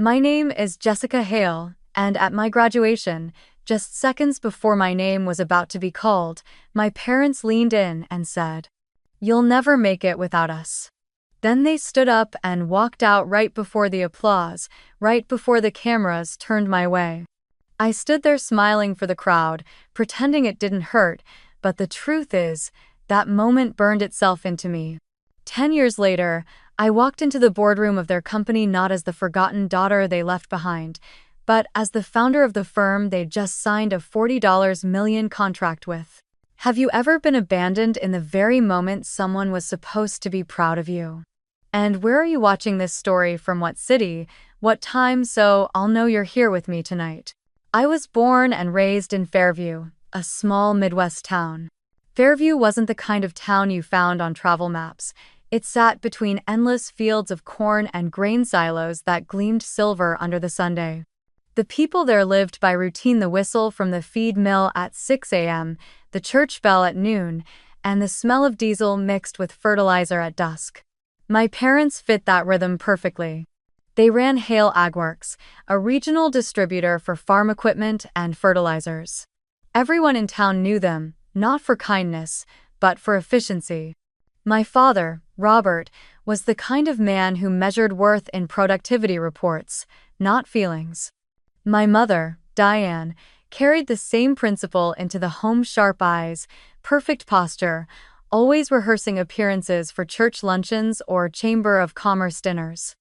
My name is Jessica Hale, and at my graduation, just seconds before my name was about to be called, my parents leaned in and said, "You'll never make it without us." Then they stood up and walked out right before the applause, right before the cameras turned my way. I stood there smiling for the crowd, pretending it didn't hurt, but the truth is, that moment burned itself into me. 10 years later, I walked into the boardroom of their company not as the forgotten daughter they left behind, but as the founder of the firm they'd just signed a $40 million contract with. Have you ever been abandoned in the very moment someone was supposed to be proud of you? And where are you watching this story from? What city, what time, so I'll know you're here with me tonight? I was born and raised in Fairview, a small Midwest town. Fairview wasn't the kind of town you found on travel maps. It sat between endless fields of corn and grain silos that gleamed silver under the sunday. The people there lived by routine: the whistle from the feed mill at 6 a.m., the church bell at noon, and the smell of diesel mixed with fertilizer at dusk. My parents fit that rhythm perfectly. They ran Hale Agworks, a regional distributor for farm equipment and fertilizers. Everyone in town knew them, not for kindness, but for efficiency. My father, Robert, was the kind of man who measured worth in productivity reports, not feelings. My mother, Diane, carried the same principle into the home: sharp eyes, perfect posture, always rehearsing appearances for church luncheons or Chamber of Commerce dinners.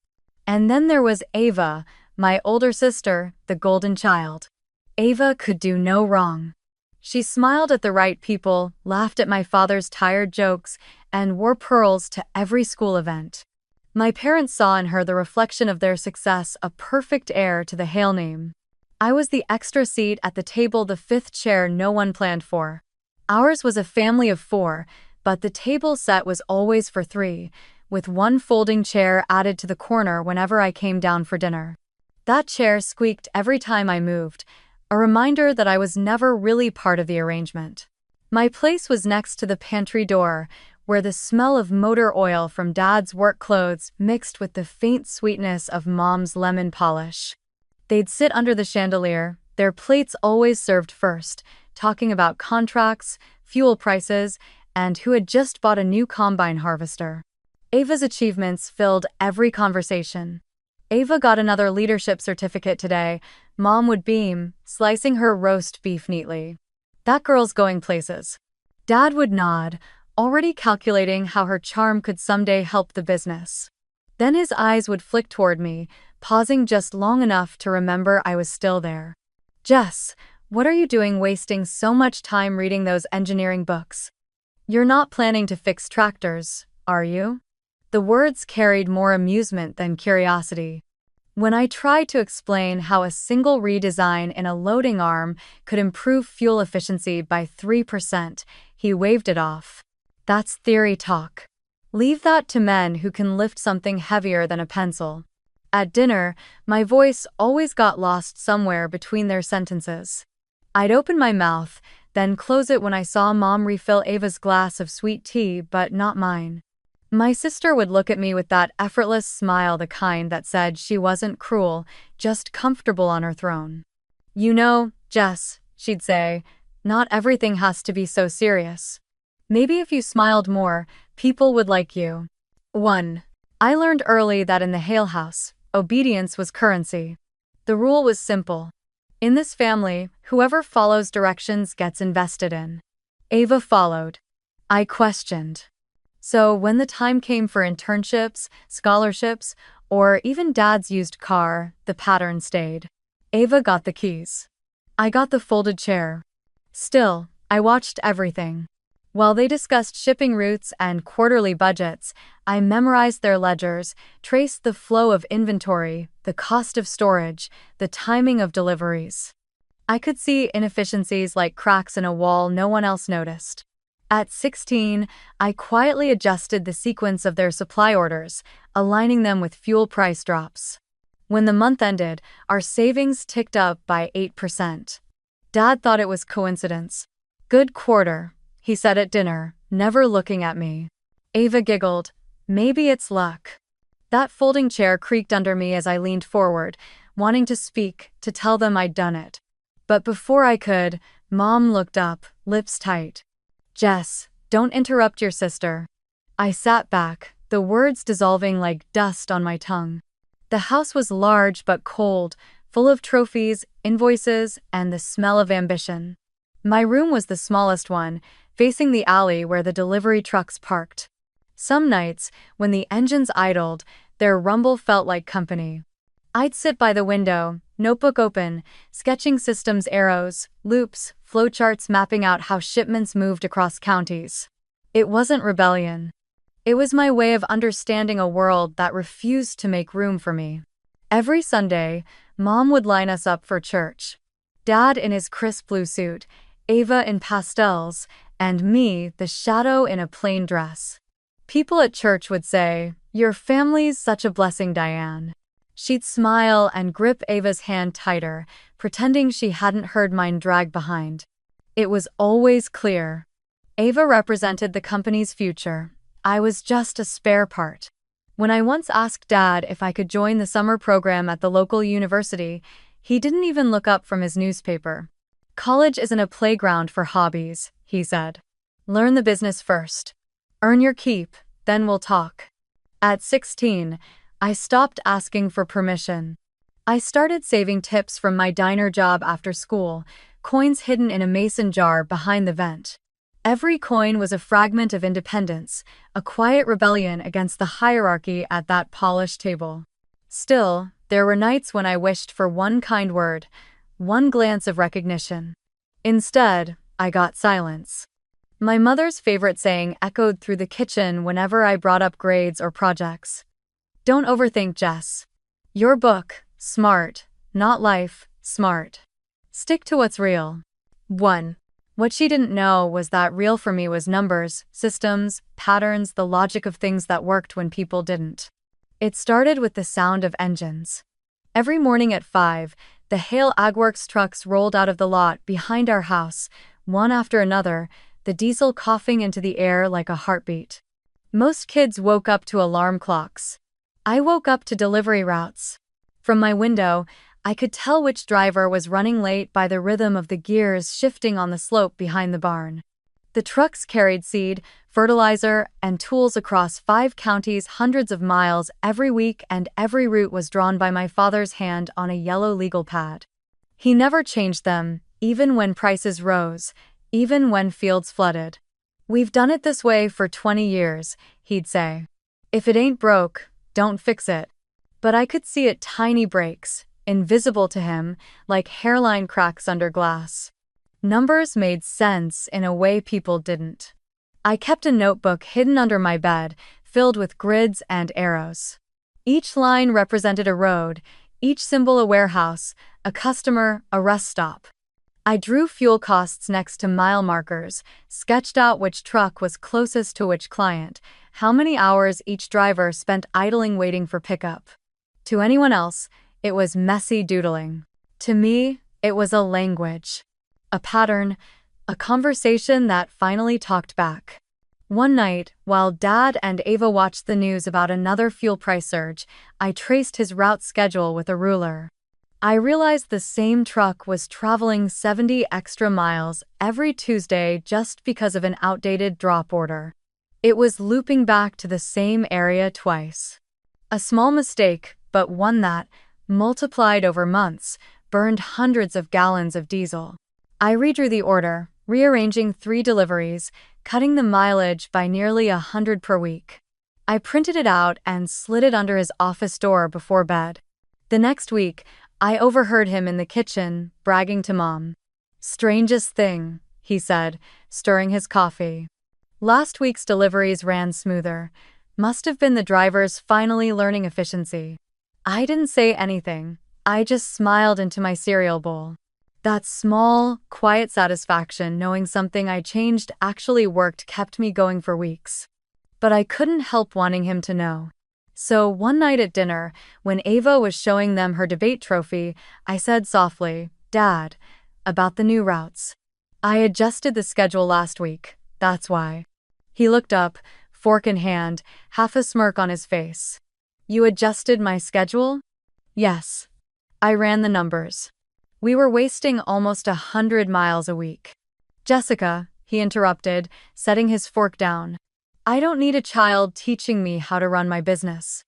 And then there was Ava, my older sister, the golden child. Ava could do no wrong. She smiled at the right people, laughed at my father's tired jokes, and wore pearls to every school event. My parents saw in her the reflection of their success, a perfect heir to the Hale name. I was the extra seat at the table, the fifth chair no one planned for. Ours was a family of 4, but the table set was always for 3, with one folding chair added to the corner whenever I came down for dinner. That chair squeaked every time I moved, a reminder that I was never really part of the arrangement. My place was next to the pantry door, where the smell of motor oil from Dad's work clothes mixed with the faint sweetness of Mom's lemon polish. They'd sit under the chandelier, their plates always served first, talking about contracts, fuel prices, and who had just bought a new combine harvester. Ava's achievements filled every conversation. "Ava got another leadership certificate today," Mom would beam, slicing her roast beef neatly. "That girl's going places." Dad would nod, already calculating how her charm could someday help the business. Then his eyes would flick toward me, pausing just long enough to remember I was still there. "Jess, what are you doing wasting so much time reading those engineering books? You're not planning to fix tractors, are you?" The words carried more amusement than curiosity. When I tried to explain how a single redesign in a loading arm could improve fuel efficiency by 3%, he waved it off. "That's theory talk. Leave that to men who can lift something heavier than a pencil." At dinner, my voice always got lost somewhere between their sentences. I'd open my mouth, then close it when I saw Mom refill Ava's glass of sweet tea, but not mine. My sister would look at me with that effortless smile, the kind that said she wasn't cruel, just comfortable on her throne. "You know, Jess," she'd say, "not everything has to be so serious. Maybe if you smiled more, people would like you." 1. I learned early that in the Hale house, obedience was currency. The rule was simple. In this family, whoever follows directions gets invested in. Ava followed. I questioned. So when the time came for internships, scholarships, or even Dad's used car, the pattern stayed. Ava got the keys. I got the folded chair. Still, I watched everything. While they discussed shipping routes and quarterly budgets, I memorized their ledgers, traced the flow of inventory, the cost of storage, the timing of deliveries. I could see inefficiencies like cracks in a wall no one else noticed. At 16, I quietly adjusted the sequence of their supply orders, aligning them with fuel price drops. When the month ended, our savings ticked up by 8%. Dad thought it was coincidence. "Good quarter," he said at dinner, never looking at me. Ava giggled. "Maybe it's luck." That folding chair creaked under me as I leaned forward, wanting to speak, to tell them I'd done it. But before I could, Mom looked up, lips tight. "Jess, don't interrupt your sister." I sat back, the words dissolving like dust on my tongue. The house was large but cold, full of trophies, invoices, and the smell of ambition. My room was the smallest one, facing the alley where the delivery trucks parked. Some nights, when the engines idled, their rumble felt like company. I'd sit by the window, notebook open, sketching systems arrows, loops, flowcharts mapping out how shipments moved across counties. It wasn't rebellion. It was my way of understanding a world that refused to make room for me. Every Sunday, Mom would line us up for church. Dad in his crisp blue suit, Ava in pastels, and me, the shadow in a plain dress. People at church would say, "Your family's such a blessing, Diane." She'd smile and grip Ava's hand tighter, pretending she hadn't heard mine drag behind. It was always clear. Ava represented the company's future. I was just a spare part. When I once asked Dad if I could join the summer program at the local university, he didn't even look up from his newspaper. "College isn't a playground for hobbies," he said. "Learn the business first. Earn your keep, then we'll talk." At 16, I stopped asking for permission. I started saving tips from my diner job after school, coins hidden in a mason jar behind the vent. Every coin was a fragment of independence, a quiet rebellion against the hierarchy at that polished table. Still, there were nights when I wished for one kind word, one glance of recognition. Instead, I got silence. My mother's favorite saying echoed through the kitchen whenever I brought up grades or projects. "Don't overthink, Jess. Your book, smart, not life, smart. Stick to what's real." 1. What she didn't know was that real for me was numbers, systems, patterns, the logic of things that worked when people didn't. It started with the sound of engines. Every morning at 5, the Hale AgWorks trucks rolled out of the lot behind our house, one after another, the diesel coughing into the air like a heartbeat. Most kids woke up to alarm clocks. I woke up to delivery routes. From my window, I could tell which driver was running late by the rhythm of the gears shifting on the slope behind the barn. The trucks carried seed, fertilizer, and tools across 5 counties hundreds of miles every week, and every route was drawn by my father's hand on a yellow legal pad. He never changed them, even when prices rose, even when fields flooded. "We've done it this way for 20 years, he'd say. "If it ain't broke, don't fix it." But I could see it tiny breaks, invisible to him, like hairline cracks under glass. Numbers made sense in a way people didn't. I kept a notebook hidden under my bed, filled with grids and arrows. Each line represented a road, each symbol a warehouse, a customer, a rest stop. I drew fuel costs next to mile markers, sketched out which truck was closest to which client, how many hours each driver spent idling waiting for pickup. To anyone else, it was messy doodling. To me, it was a language. A pattern, a conversation that finally talked back. One night, while Dad and Ava watched the news about another fuel price surge, I traced his route schedule with a ruler. I realized the same truck was traveling 70 extra miles every Tuesday just because of an outdated drop order. It was looping back to the same area twice. A small mistake, but one that, multiplied over months, burned hundreds of gallons of diesel. I redrew the order, rearranging 3 deliveries, cutting the mileage by nearly 100 per week. I printed it out and slid it under his office door before bed. The next week, I overheard him in the kitchen, bragging to Mom. "Strangest thing," he said, stirring his coffee. "Last week's deliveries ran smoother. Must have been the drivers finally learning efficiency." I didn't say anything. I just smiled into my cereal bowl. That small, quiet satisfaction knowing something I changed actually worked kept me going for weeks. But I couldn't help wanting him to know. So one night at dinner, when Ava was showing them her debate trophy, I said softly, "Dad, about the new routes. I adjusted the schedule last week, that's why." He looked up, fork in hand, half a smirk on his face. You adjusted my schedule? Yes. I ran the numbers. We were wasting almost 100 miles a week. Jessica, he interrupted, setting his fork down. I don't need a child teaching me how to run my business.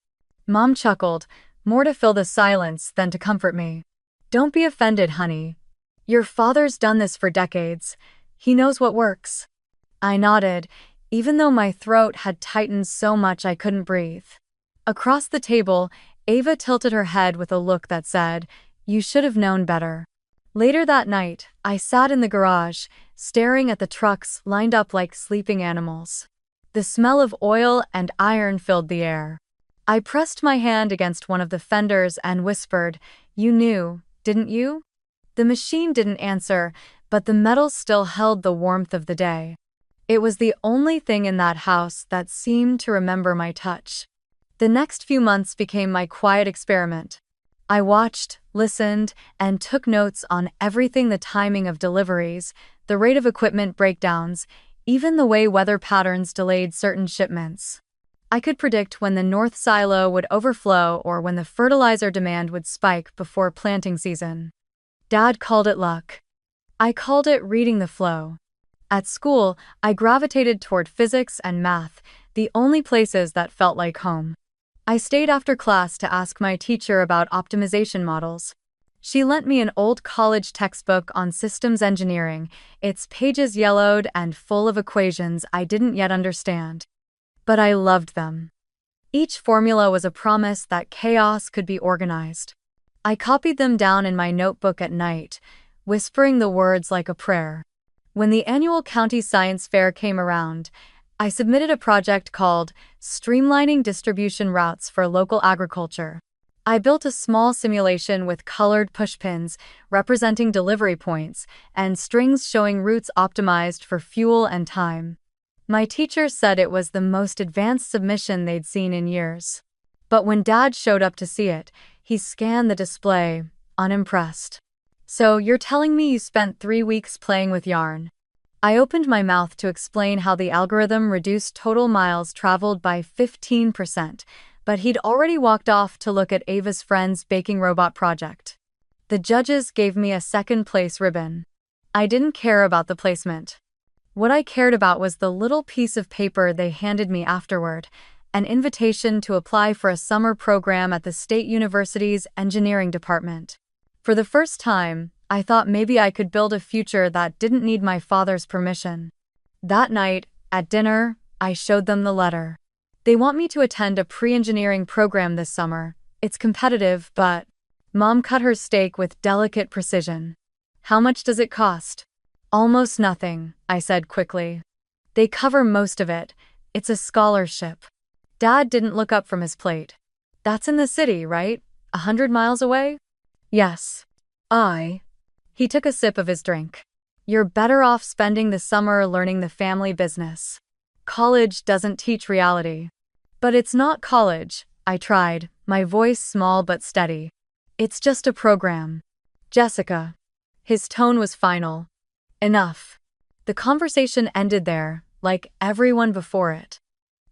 Mom chuckled, more to fill the silence than to comfort me. Don't be offended, honey. Your father's done this for decades. He knows what works. I nodded, even though my throat had tightened so much I couldn't breathe. Across the table, Ava tilted her head with a look that said, "You should have known better." Later that night, I sat in the garage, staring at the trucks lined up like sleeping animals. The smell of oil and iron filled the air. I pressed my hand against one of the fenders and whispered, "You knew, didn't you?" The machine didn't answer, but the metal still held the warmth of the day. It was the only thing in that house that seemed to remember my touch. The next few months became my quiet experiment. I watched, listened, and took notes on everything: the timing of deliveries, the rate of equipment breakdowns, even the way weather patterns delayed certain shipments. I could predict when the north silo would overflow or when the fertilizer demand would spike before planting season. Dad called it luck. I called it reading the flow. At school, I gravitated toward physics and math, the only places that felt like home. I stayed after class to ask my teacher about optimization models. She lent me an old college textbook on systems engineering, its pages yellowed and full of equations I didn't yet understand. But I loved them. Each formula was a promise that chaos could be organized. I copied them down in my notebook at night, whispering the words like a prayer. When the annual county science fair came around, I submitted a project called Streamlining Distribution Routes for Local Agriculture. I built a small simulation with colored pushpins representing delivery points and strings showing routes optimized for fuel and time. My teacher said it was the most advanced submission they'd seen in years. But when Dad showed up to see it, he scanned the display, unimpressed. "So you're telling me you spent 3 weeks playing with yarn?" I opened my mouth to explain how the algorithm reduced total miles traveled by 15%, but he'd already walked off to look at Ava's friend's baking robot project. The judges gave me a second-place ribbon. I didn't care about the placement. What I cared about was the little piece of paper they handed me afterward, an invitation to apply for a summer program at the State University's engineering department. For the first time, I thought maybe I could build a future that didn't need my father's permission. That night, at dinner, I showed them the letter. They want me to attend a pre-engineering program this summer. It's competitive, but... Mom cut her steak with delicate precision. "How much does it cost?" "Almost nothing," I said quickly. "They cover most of it. It's a scholarship." Dad didn't look up from his plate. "That's in the city, right? 100 miles away?" "Yes." He took a sip of his drink. "You're better off spending the summer learning the family business. College doesn't teach reality." "But it's not college," I tried, my voice small but steady. "It's just a program." "Jessica." His tone was final. "Enough." The conversation ended there, like everyone before it.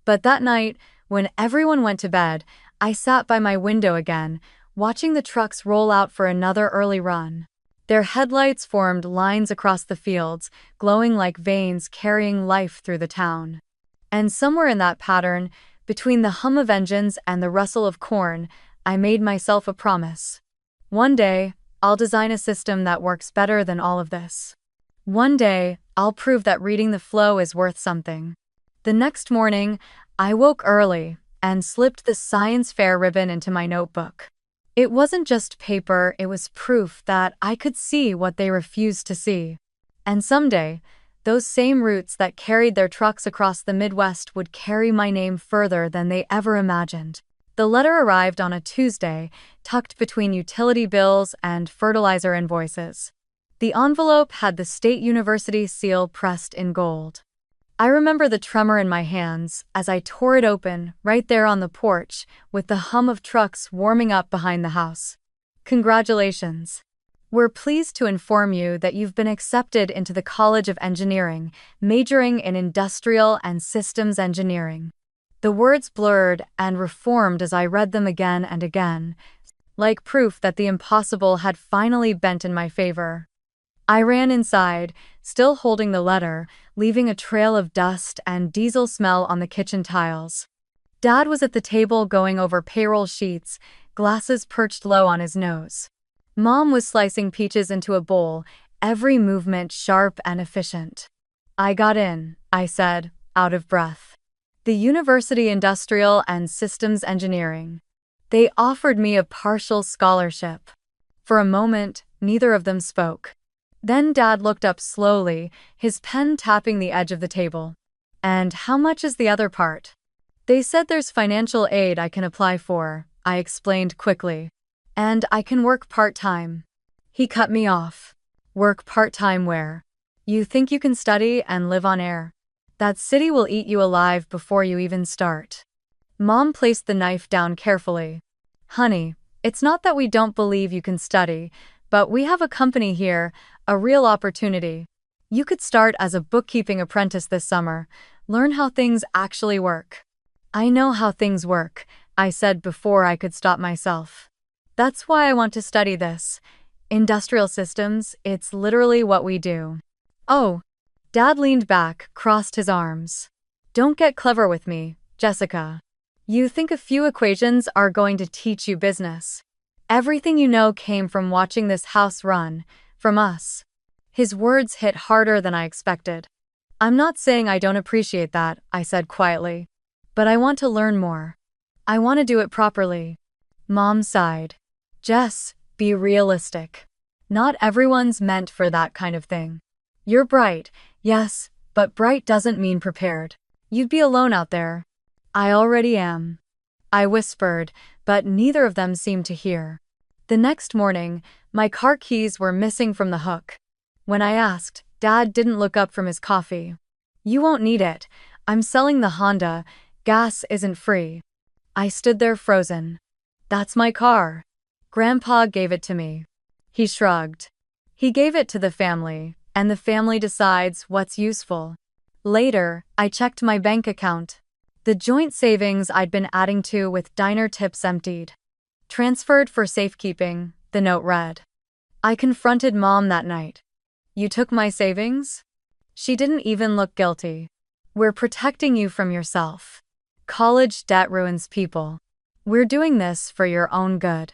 But that night, when everyone went to bed, I sat by my window again, watching the trucks roll out for another early run. Their headlights formed lines across the fields, glowing like veins carrying life through the town. And somewhere in that pattern, between the hum of engines and the rustle of corn, I made myself a promise. One day, I'll design a system that works better than all of this. One day, I'll prove that reading the flow is worth something. The next morning, I woke early and slipped the science fair ribbon into my notebook. It wasn't just paper, it was proof that I could see what they refused to see. And someday, those same routes that carried their trucks across the Midwest would carry my name further than they ever imagined. The letter arrived on a Tuesday, tucked between utility bills and fertilizer invoices. The envelope had the State University seal pressed in gold. I remember the tremor in my hands as I tore it open right there on the porch, with the hum of trucks warming up behind the house. "Congratulations. We're pleased to inform you that you've been accepted into the College of Engineering, majoring in industrial and systems engineering. The words blurred and reformed as I read them again and again, like proof that the impossible had finally bent in my favor. I ran inside, still holding the letter, leaving a trail of dust and diesel smell on the kitchen tiles. Dad was at the table going over payroll sheets, glasses perched low on his nose. Mom was slicing peaches into a bowl, every movement sharp and efficient. I got in, I said, out of breath. The University Industrial and Systems Engineering. They offered me a partial scholarship. For a moment, neither of them spoke. Then Dad looked up slowly, his pen tapping the edge of the table. And how much is the other part? They said there's financial aid I can apply for, I explained quickly. And I can work part-time. He cut me off. Work part-time where? You think you can study and live on air? That city will eat you alive before you even start. Mom placed the knife down carefully. Honey, it's not that we don't believe you can study, but we have a company here, a real opportunity. You could start as a bookkeeping apprentice this summer, learn how things actually work. I know how things work, I said before I could stop myself. That's why I want to study this. Industrial systems, it's literally what we do. Oh. Dad leaned back, crossed his arms. Don't get clever with me, Jessica. You think a few equations are going to teach you business. Everything you know came from watching this house run, from us. His words hit harder than I expected. I'm not saying I don't appreciate that, I said quietly. But I want to learn more. I want to do it properly. Mom sighed. Jess, be realistic. Not everyone's meant for that kind of thing. You're bright, yes, but bright doesn't mean prepared. You'd be alone out there. I already am. I whispered, but neither of them seemed to hear. The next morning, my car keys were missing from the hook. When I asked, Dad didn't look up from his coffee. You won't need it. I'm selling the Honda. Gas isn't free. I stood there frozen. That's my car. Grandpa gave it to me. He shrugged. He gave it to the family, and the family decides what's useful. Later, I checked my bank account. The joint savings I'd been adding to with diner tips emptied. Transferred for safekeeping, the note read. I confronted Mom that night. You took my savings? She didn't even look guilty. We're protecting you from yourself. College debt ruins people. We're doing this for your own good.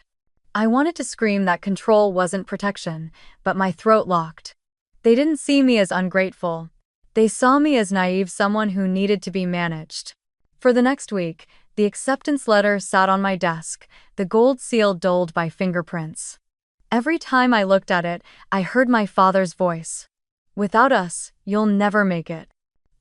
I wanted to scream that control wasn't protection, but my throat locked. They didn't see me as ungrateful. They saw me as naive, someone who needed to be managed. For the next week, the acceptance letter sat on my desk, the gold seal dulled by fingerprints. Every time I looked at it, I heard my father's voice. Without us, you'll never make it.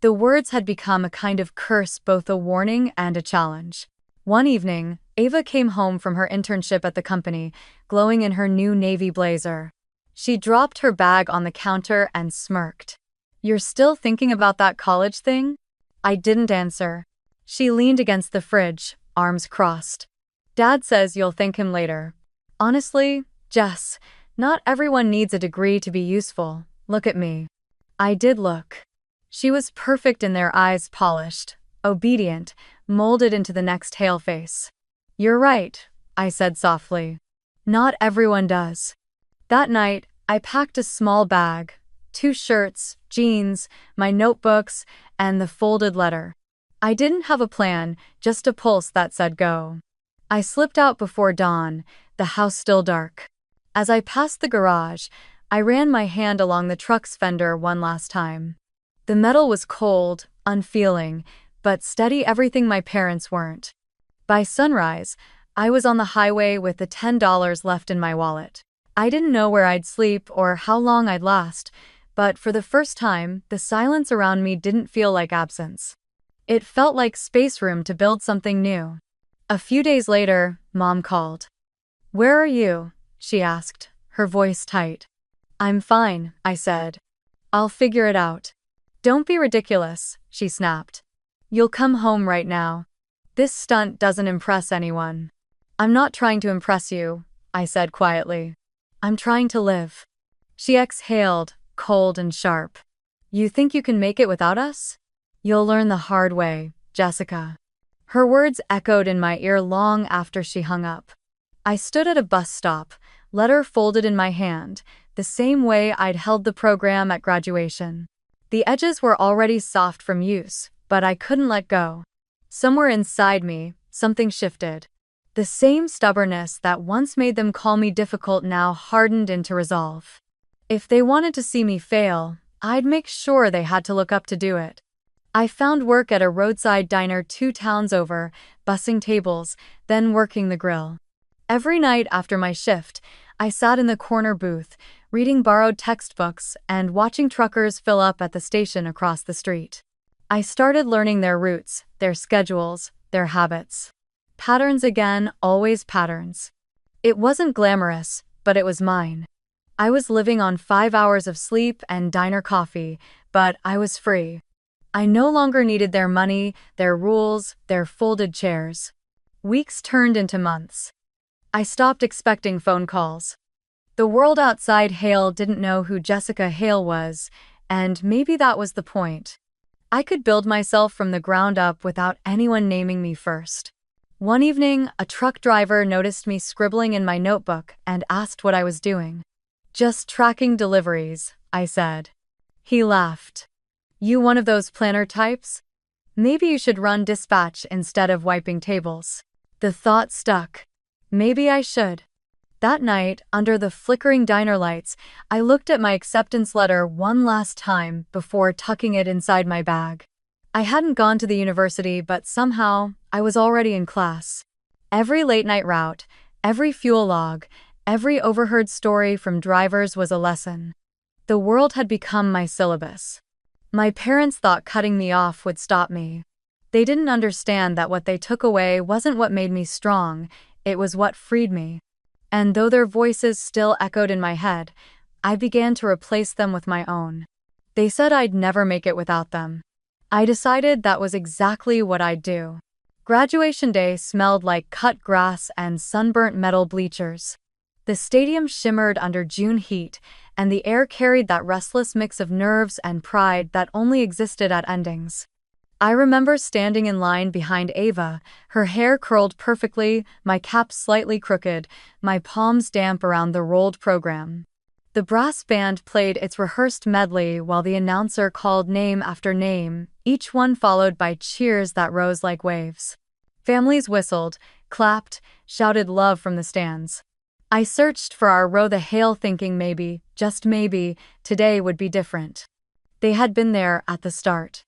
The words had become a kind of curse, both a warning and a challenge. One evening, Ava came home from her internship at the company, glowing in her new navy blazer. She dropped her bag on the counter and smirked. You're still thinking about that college thing? I didn't answer. She leaned against the fridge, arms crossed. Dad says you'll thank him later. Honestly, Jess, not everyone needs a degree to be useful. Look at me. I did look. She was perfect in their eyes, polished, obedient, molded into the next Hale face. You're right, I said softly. Not everyone does. That night, I packed a small bag, 2 shirts, jeans, my notebooks, and the folded letter. I didn't have a plan, just a pulse that said go. I slipped out before dawn, the house still dark. As I passed the garage, I ran my hand along the truck's fender one last time. The metal was cold, unfeeling, but steady, everything my parents weren't. By sunrise, I was on the highway with the $10 left in my wallet. I didn't know where I'd sleep or how long I'd last, but for the first time, the silence around me didn't feel like absence. It felt like space room to build something new. A few days later, Mom called. Where are you? She asked, her voice tight. I'm fine, I said. I'll figure it out. Don't be ridiculous, she snapped. You'll come home right now. This stunt doesn't impress anyone. I'm not trying to impress you, I said quietly. I'm trying to live. She exhaled, cold and sharp. You think you can make it without us? You'll learn the hard way, Jessica. Her words echoed in my ear long after she hung up. I stood at a bus stop, letter folded in my hand, the same way I'd held the program at graduation. The edges were already soft from use, but I couldn't let go. Somewhere inside me, something shifted. The same stubbornness that once made them call me difficult now hardened into resolve. If they wanted to see me fail, I'd make sure they had to look up to do it. I found work at a roadside diner 2 towns over, bussing tables, then working the grill. Every night after my shift, I sat in the corner booth, reading borrowed textbooks and watching truckers fill up at the station across the street. I started learning their routes, their schedules, their habits. Patterns again, always patterns. It wasn't glamorous, but it was mine. I was living on 5 hours of sleep and diner coffee, but I was free. I no longer needed their money, their rules, their folded chairs. Weeks turned into months. I stopped expecting phone calls. The world outside Hale didn't know who Jessica Hale was, and maybe that was the point. I could build myself from the ground up without anyone naming me first. One evening, a truck driver noticed me scribbling in my notebook and asked what I was doing. "Just tracking deliveries," I said. He laughed. "You one of those planner types? Maybe you should run dispatch instead of wiping tables." The thought stuck. Maybe I should. That night, under the flickering diner lights, I looked at my acceptance letter one last time before tucking it inside my bag. I hadn't gone to the university, but somehow, I was already in class. Every late-night route, every fuel log, every overheard story from drivers was a lesson. The world had become my syllabus. My parents thought cutting me off would stop me. They didn't understand that what they took away wasn't what made me strong, it was what freed me. And though their voices still echoed in my head, I began to replace them with my own. They said I'd never make it without them. I decided that was exactly what I'd do. Graduation day smelled like cut grass and sunburnt metal bleachers. The stadium shimmered under June heat, and the air carried that restless mix of nerves and pride that only existed at endings. I remember standing in line behind Ava, her hair curled perfectly, my cap slightly crooked, my palms damp around the rolled program. The brass band played its rehearsed medley while the announcer called name after name, each one followed by cheers that rose like waves. Families whistled, clapped, shouted love from the stands. I searched for our row the Hale thinking maybe, just maybe, today would be different. They had been there at the start.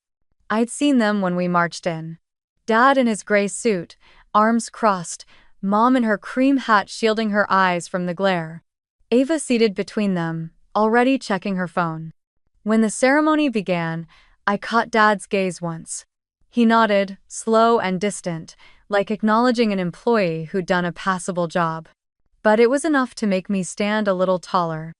I'd seen them when we marched in. Dad in his gray suit, arms crossed, Mom in her cream hat shielding her eyes from the glare. Ava seated between them, already checking her phone. When the ceremony began, I caught Dad's gaze once. He nodded, slow and distant, like acknowledging an employee who'd done a passable job. But it was enough to make me stand a little taller.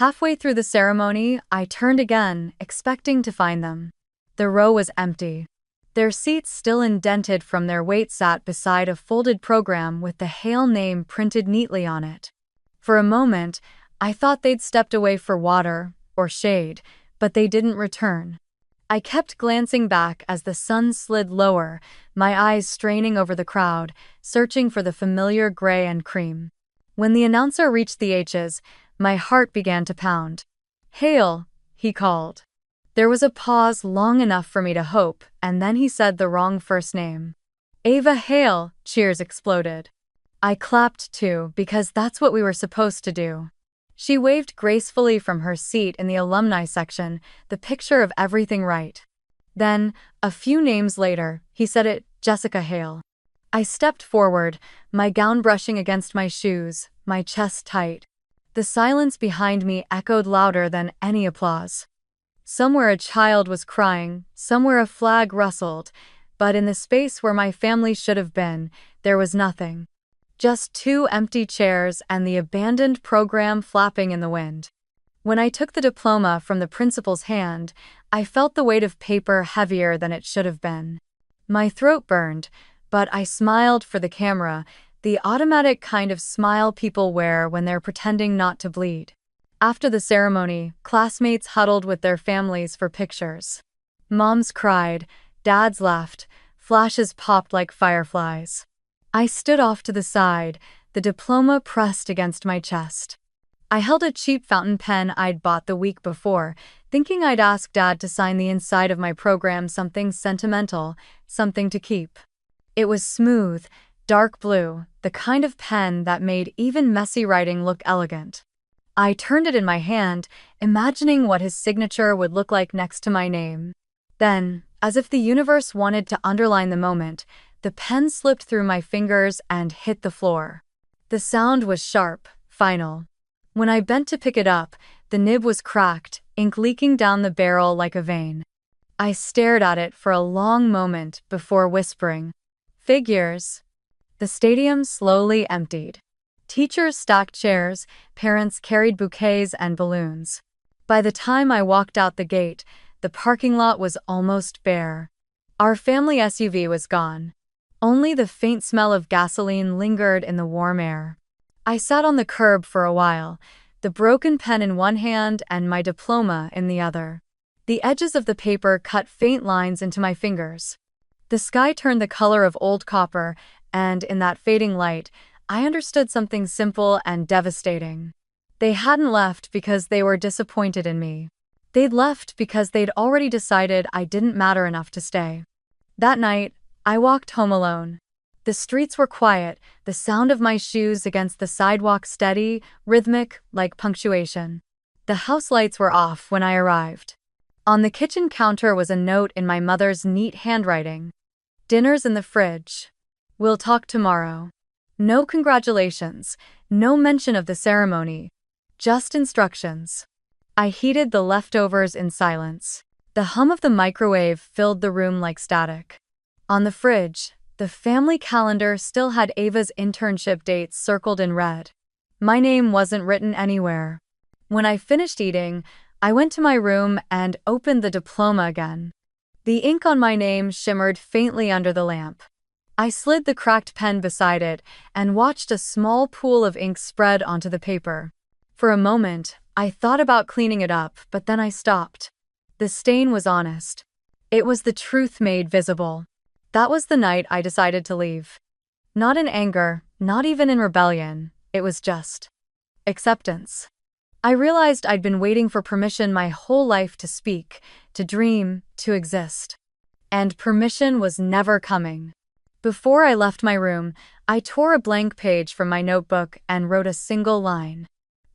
Halfway through the ceremony, I turned again, expecting to find them. The row was empty. Their seats still indented from their weight sat beside a folded program with the Hale name printed neatly on it. For a moment, I thought they'd stepped away for water or shade, but they didn't return. I kept glancing back as the sun slid lower, my eyes straining over the crowd, searching for the familiar gray and cream. When the announcer reached the H's, my heart began to pound. "Hale," he called. There was a pause long enough for me to hope, and then he said the wrong first name. "Ava Hale," cheers exploded. I clapped too, because that's what we were supposed to do. She waved gracefully from her seat in the alumni section, the picture of everything right. Then, a few names later, he said it, Jessica Hale. I stepped forward, my gown brushing against my shoes, my chest tight. The silence behind me echoed louder than any applause. Somewhere a child was crying, somewhere a flag rustled, but in the space where my family should have been, there was nothing. Just 2 empty chairs and the abandoned program flapping in the wind. When I took the diploma from the principal's hand, I felt the weight of paper heavier than it should have been. My throat burned, but I smiled for the camera, the automatic kind of smile people wear when they're pretending not to bleed. After the ceremony, classmates huddled with their families for pictures. Moms cried, dads laughed, Flashes popped like fireflies. I stood off to the side, the diploma pressed against my chest. I held a cheap fountain pen I'd bought the week before, thinking I'd ask Dad to sign the inside of my program something sentimental, something to keep. It was smooth, dark blue, the kind of pen that made even messy writing look elegant. I turned it in my hand, imagining what his signature would look like next to my name. Then, as if the universe wanted to underline the moment, the pen slipped through my fingers and hit the floor. The sound was sharp, final. When I bent to pick it up, the nib was cracked, ink leaking down the barrel like a vein. I stared at it for a long moment before whispering, "Figures." The stadium slowly emptied. Teachers stacked chairs, parents carried bouquets and balloons. By the time I walked out the gate, the parking lot was almost bare. Our family SUV was gone. Only the faint smell of gasoline lingered in the warm air. I sat on the curb for a while, the broken pen in one hand and my diploma in the other. The edges of the paper cut faint lines into my fingers. The sky turned the color of old copper, and in that fading light, I understood something simple and devastating. They hadn't left because they were disappointed in me. They'd left because they'd already decided I didn't matter enough to stay. That night, I walked home alone. The streets were quiet, the sound of my shoes against the sidewalk steady, rhythmic, like punctuation. The house lights were off when I arrived. On the kitchen counter was a note in my mother's neat handwriting. "Dinner's in the fridge. We'll talk tomorrow." No congratulations, no mention of the ceremony. Just instructions. I heated the leftovers in silence. The hum of the microwave filled the room like static. On the fridge, the family calendar still had Ava's internship dates circled in red. My name wasn't written anywhere. When I finished eating, I went to my room and opened the diploma again. The ink on my name shimmered faintly under the lamp. I slid the cracked pen beside it and watched a small pool of ink spread onto the paper. For a moment, I thought about cleaning it up, but then I stopped. The stain was honest. It was the truth made visible. That was the night I decided to leave. Not in anger, not even in rebellion, it was just acceptance. I realized I'd been waiting for permission my whole life to speak, to dream, to exist. And permission was never coming. Before I left my room, I tore a blank page from my notebook and wrote a single line.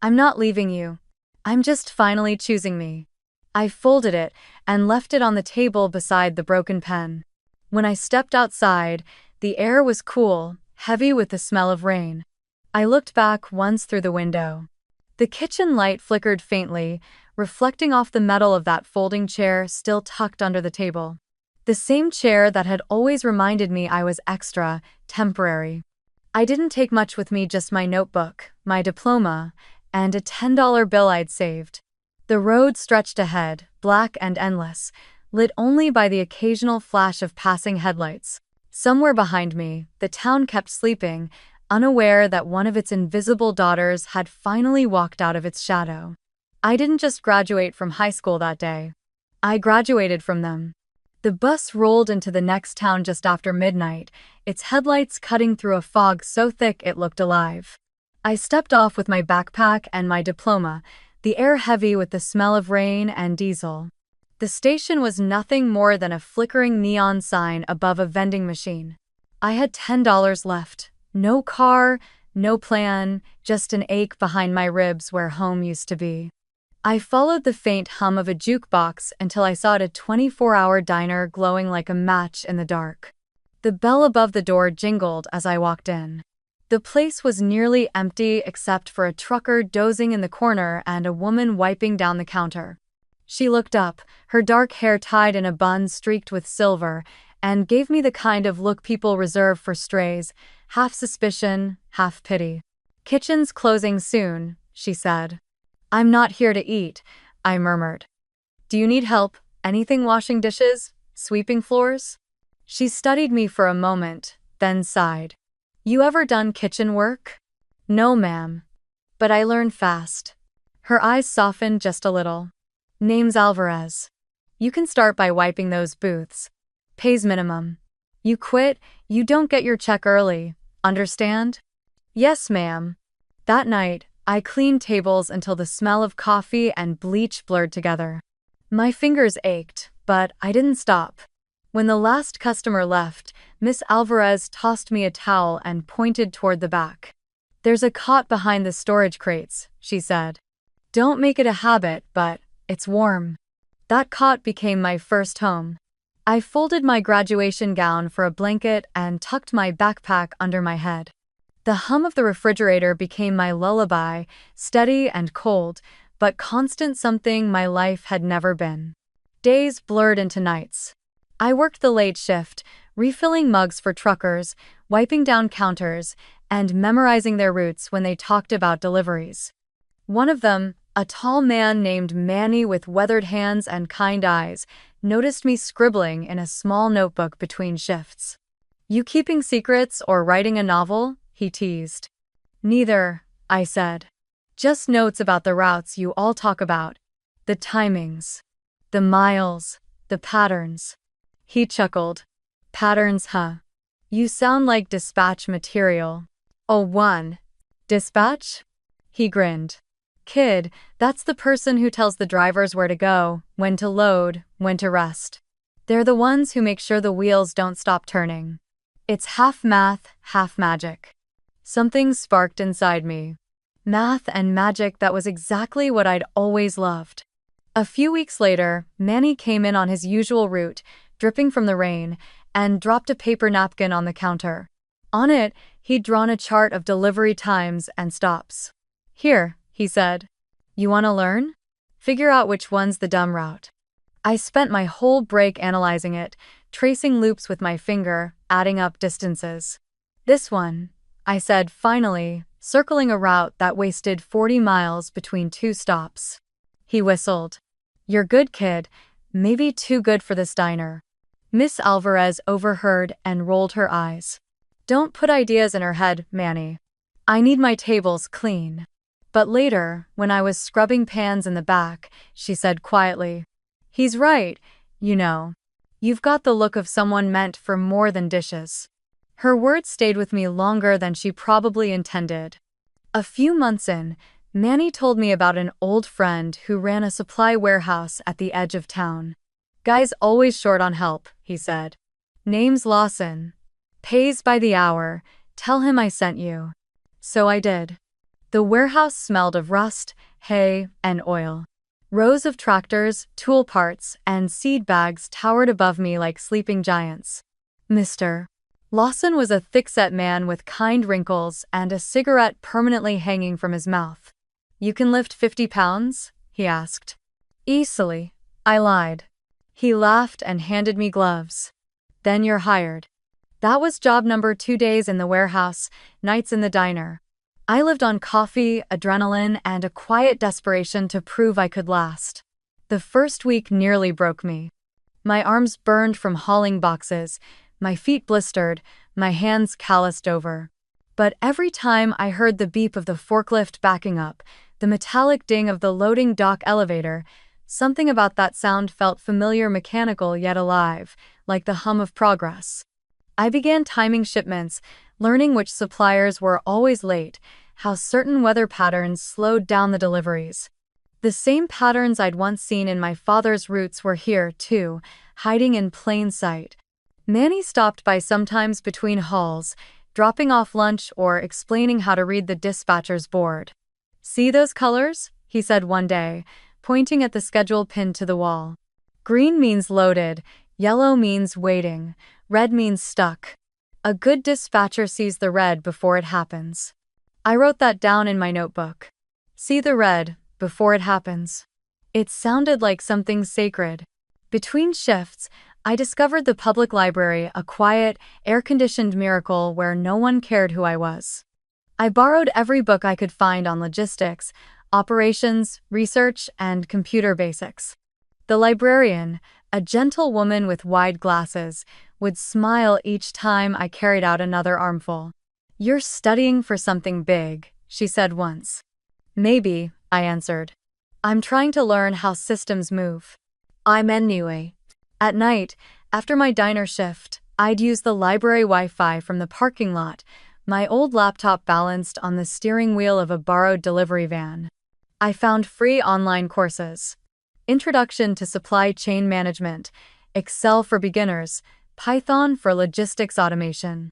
"I'm not leaving you. I'm just finally choosing me." I folded it and left it on the table beside the broken pen. When I stepped outside, the air was cool, heavy with the smell of rain. I looked back once through the window. The kitchen light flickered faintly, reflecting off the metal of that folding chair still tucked under the table. The same chair that had always reminded me I was extra, temporary. I didn't take much with me, just my notebook, my diploma, and a $10 bill I'd saved. The road stretched ahead, black and endless, lit only by the occasional flash of passing headlights. Somewhere behind me, the town kept sleeping, unaware that one of its invisible daughters had finally walked out of its shadow. I didn't just graduate from high school that day. I graduated from them. The bus rolled into the next town just after midnight, its headlights cutting through a fog so thick it looked alive. I stepped off with my backpack and my diploma, the air heavy with the smell of rain and diesel. The station was nothing more than a flickering neon sign above a vending machine. I had $10 left. No car, no plan, just an ache behind my ribs where home used to be. I followed the faint hum of a jukebox until I saw a 24-hour diner glowing like a match in the dark. The bell above the door jingled as I walked in. The place was nearly empty except for a trucker dozing in the corner and a woman wiping down the counter. She looked up, her dark hair tied in a bun streaked with silver, and gave me the kind of look people reserve for strays, half suspicion, half pity. "Kitchen's closing soon," she said. "I'm not here to eat," I murmured. "Do you need help? Anything washing dishes? Sweeping floors?" She studied me for a moment, then sighed. "You ever done kitchen work?" "No, ma'am. But I learned fast." Her eyes softened just a little. "Name's Alvarez. You can start by wiping those booths. Pays minimum." You quit, you don't get your check early. Understand? Yes, ma'am. That night, I cleaned tables until the smell of coffee and bleach blurred together. My fingers ached, but I didn't stop. When the last customer left, Miss Alvarez tossed me a towel and pointed toward the back. There's a cot behind the storage crates, she said. Don't make it a habit, but it's warm. That cot became my first home. I folded my graduation gown for a blanket and tucked my backpack under my head. The hum of the refrigerator became my lullaby, steady and cold, but constant, something my life had never been. Days blurred into nights. I worked the late shift, refilling mugs for truckers, wiping down counters, and memorizing their routes when they talked about deliveries. One of them, a tall man named Manny with weathered hands and kind eyes, noticed me scribbling in a small notebook between shifts. You keeping secrets or writing a novel? He teased. Neither, I said. Just notes about the routes you all talk about. The timings. The miles. The patterns. He chuckled. Patterns, huh? You sound like dispatch material. Oh, one. Dispatch? He grinned. Kid, that's the person who tells the drivers where to go, when to load, when to rest. They're the ones who make sure the wheels don't stop turning. It's half math, half magic. Something sparked inside me. Math and magic, that was exactly what I'd always loved. A few weeks later, Manny came in on his usual route, dripping from the rain, and dropped a paper napkin on the counter. On it, he'd drawn a chart of delivery times and stops. Here, he said. You want to learn? Figure out which one's the dumb route. I spent my whole break analyzing it, tracing loops with my finger, adding up distances. This one, I said finally, circling a route that wasted 40 miles between two stops. He whistled. You're good, kid. Maybe too good for this diner. Miss Alvarez overheard and rolled her eyes. Don't put ideas in her head, Manny. I need my tables clean. But later, when I was scrubbing pans in the back, she said quietly, He's right, you know. You've got the look of someone meant for more than dishes. Her words stayed with me longer than she probably intended. A few months in, Manny told me about an old friend who ran a supply warehouse at the edge of town. Guy's always short on help, he said. Name's Lawson. Pays by the hour. Tell him I sent you. So I did. The warehouse smelled of rust, hay, and oil. Rows of tractors, tool parts, and seed bags towered above me like sleeping giants. Mr. Lawson was a thick-set man with kind wrinkles and a cigarette permanently hanging from his mouth. You can lift 50 pounds? He asked. Easily, I lied. He laughed and handed me gloves. Then you're hired. That was job number 2 days in the warehouse, nights in the diner. I lived on coffee, adrenaline, and a quiet desperation to prove I could last. The first week nearly broke me. My arms burned from hauling boxes, my feet blistered, my hands calloused over. But every time I heard the beep of the forklift backing up, the metallic ding of the loading dock elevator, something about that sound felt familiar, mechanical yet alive, like the hum of progress. I began timing shipments, learning which suppliers were always late, how certain weather patterns slowed down the deliveries. The same patterns I'd once seen in my father's routes were here, too, hiding in plain sight. Manny stopped by sometimes between hauls, dropping off lunch or explaining how to read the dispatcher's board. See those colors? He said one day, pointing at the schedule pinned to the wall. Green means loaded, yellow means waiting, red means stuck. A good dispatcher sees the red before it happens. I wrote that down in my notebook. See the red before it happens. It sounded like something sacred. Between shifts, I discovered the public library, a quiet, air-conditioned miracle where no one cared who I was. I borrowed every book I could find on logistics, operations, research, and computer basics. The librarian, a gentle woman with wide glasses, would smile each time I carried out another armful. You're studying for something big, she said once. Maybe, I answered. I'm trying to learn how systems move. I'm anyway. At night, after my diner shift, I'd use the library Wi-Fi from the parking lot, my old laptop balanced on the steering wheel of a borrowed delivery van. I found free online courses. Introduction to Supply Chain Management, Excel for Beginners, Python for Logistics Automation.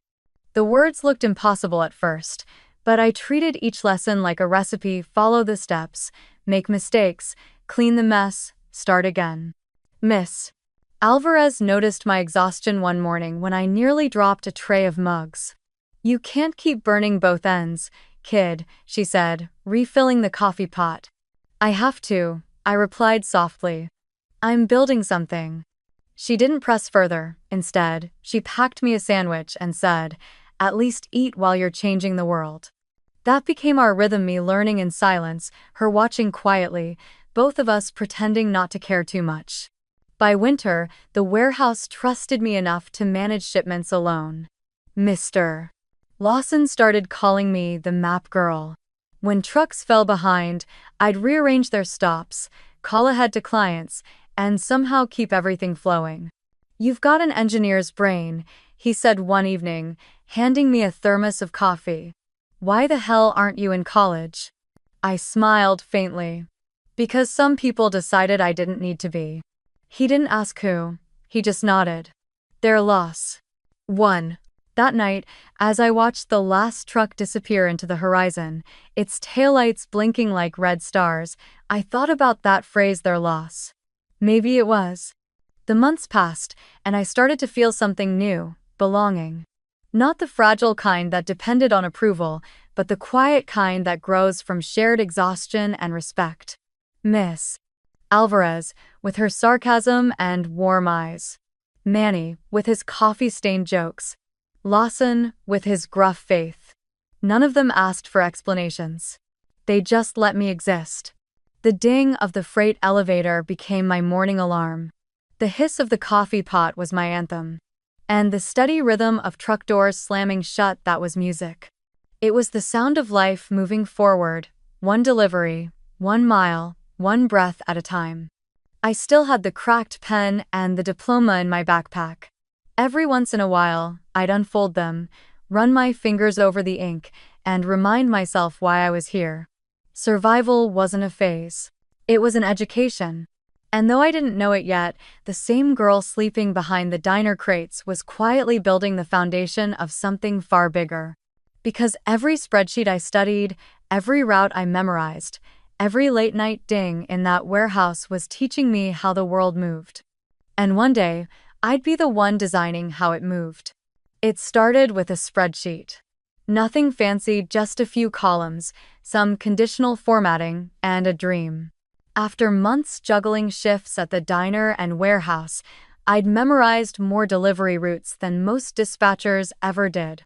The words looked impossible at first, but I treated each lesson like a recipe: follow the steps, make mistakes, clean the mess, start again. Miss Alvarez noticed my exhaustion one morning when I nearly dropped a tray of mugs. "You can't keep burning both ends, kid," she said, refilling the coffee pot. "I have to," I replied softly. "I'm building something." She didn't press further. Instead, she packed me a sandwich and said, "At least eat while you're changing the world." That became our rhythm, me learning in silence, her watching quietly, both of us pretending not to care too much. By winter, the warehouse trusted me enough to manage shipments alone. Mr. Lawson started calling me the map girl. When trucks fell behind, I'd rearrange their stops, call ahead to clients, and somehow keep everything flowing. "You've got an engineer's brain," he said one evening, handing me a thermos of coffee. "Why the hell aren't you in college?" I smiled faintly. "Because some people decided I didn't need to be." He didn't ask who, he just nodded. Their loss. 1. That night, as I watched the last truck disappear into the horizon, its taillights blinking like red stars, I thought about that phrase, their loss. Maybe it was. The months passed, and I started to feel something new: belonging. Not the fragile kind that depended on approval, but the quiet kind that grows from shared exhaustion and respect. Miss Alvarez, with her sarcasm and warm eyes. Manny, with his coffee-stained jokes. Lawson, with his gruff faith. None of them asked for explanations. They just let me exist. The ding of the freight elevator became my morning alarm. The hiss of the coffee pot was my anthem. And the steady rhythm of truck doors slamming shut, that was music. It was the sound of life moving forward, one delivery, 1 mile, 1 breath at a time. I still had the cracked pen and the diploma in my backpack. Every once in a while, I'd unfold them, run my fingers over the ink, and remind myself why I was here. Survival wasn't a phase. It was an education. And though I didn't know it yet, the same girl sleeping behind the diner crates was quietly building the foundation of something far bigger. Because every spreadsheet I studied, every route I memorized, every late-night ding in that warehouse was teaching me how the world moved. And one day, I'd be the one designing how it moved. It started with a spreadsheet. Nothing fancy, just a few columns, some conditional formatting, and a dream. After months juggling shifts at the diner and warehouse, I'd memorized more delivery routes than most dispatchers ever did.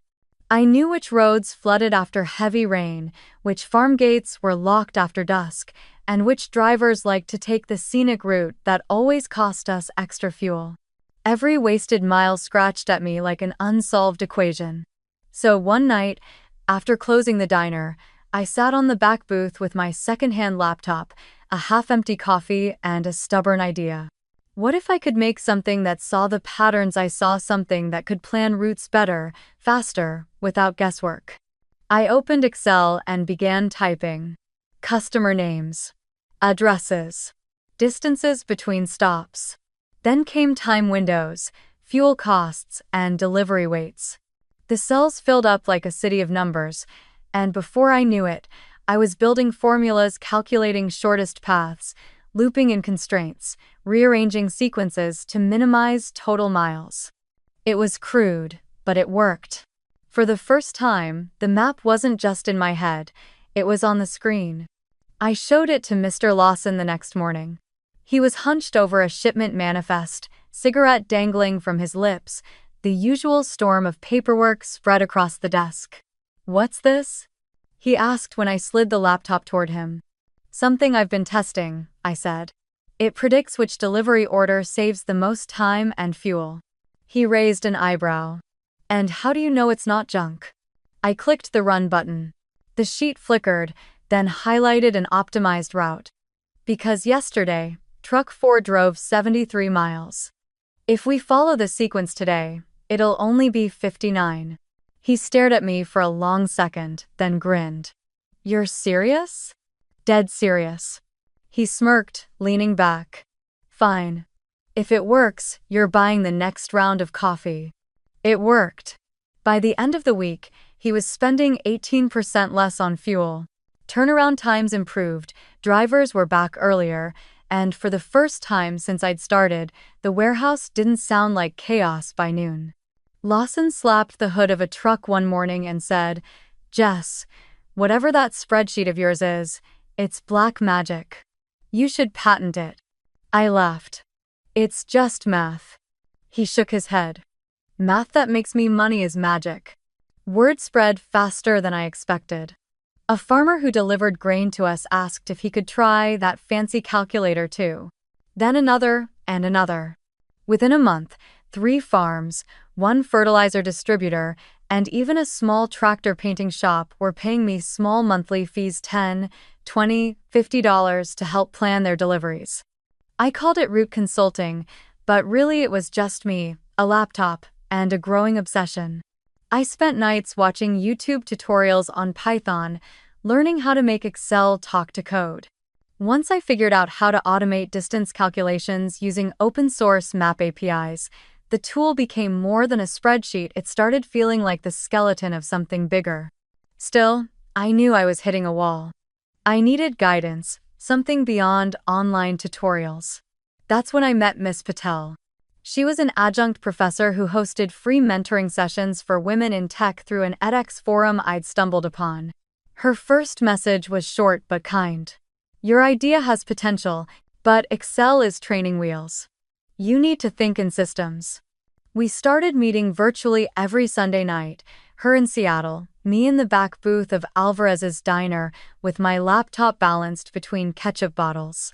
I knew which roads flooded after heavy rain, which farm gates were locked after dusk, and which drivers liked to take the scenic route that always cost us extra fuel. Every wasted mile scratched at me like an unsolved equation. So one night, after closing the diner, I sat on the back booth with my secondhand laptop, a half-empty coffee, and a stubborn idea. What if I could make something that saw the patterns I saw, something that could plan routes better, faster, without guesswork? I opened Excel and began typing. Customer names, addresses, distances between stops. Then came time windows, fuel costs, and delivery weights. The cells filled up like a city of numbers, and before I knew it, I was building formulas, calculating shortest paths, looping in constraints, rearranging sequences to minimize total miles. It was crude, but it worked. For the first time, the map wasn't just in my head, it was on the screen. I showed it to Mr. Lawson the next morning. He was hunched over a shipment manifest, cigarette dangling from his lips, the usual storm of paperwork spread across the desk. "What's this?" he asked when I slid the laptop toward him. "Something I've been testing," I said. "It predicts which delivery order saves the most time and fuel." He raised an eyebrow. "And how do you know it's not junk?" I clicked the run button. The sheet flickered, then highlighted an optimized route. "Because yesterday, truck 4 drove 73 miles. If we follow the sequence today, It'll only be 59. He stared at me for a long second, then grinned. You're serious? Dead serious. He smirked, leaning back. Fine. If it works, you're buying the next round of coffee. It worked. By the end of the week, he was spending 18% less on fuel. Turnaround times improved, drivers were back earlier, and for the first time since I'd started, the warehouse didn't sound like chaos by noon. Lawson slapped the hood of a truck one morning and said, Jess, whatever that spreadsheet of yours is, it's black magic. You should patent it. I laughed. It's just math. He shook his head. Math that makes me money is magic. Word spread faster than I expected. A farmer who delivered grain to us asked if he could try that fancy calculator too. Then another and another. Within a month, 3 farms, 1 fertilizer distributor, and even a small tractor painting shop were paying me small monthly fees $10, $20, $50 to help plan their deliveries. I called it route consulting, but really it was just me, a laptop, and a growing obsession. I spent nights watching YouTube tutorials on Python, learning how to make Excel talk to code. Once I figured out how to automate distance calculations using open-source map APIs, the tool became more than a spreadsheet. It started feeling like the skeleton of something bigger. Still, I knew I was hitting a wall. I needed guidance, something beyond online tutorials. That's when I met Miss Patel. She was an adjunct professor who hosted free mentoring sessions for women in tech through an edX forum I'd stumbled upon. Her first message was short but kind. Your idea has potential, but Excel is training wheels. You need to think in systems. We started meeting virtually every Sunday night, her in Seattle, me in the back booth of Alvarez's diner with my laptop balanced between ketchup bottles.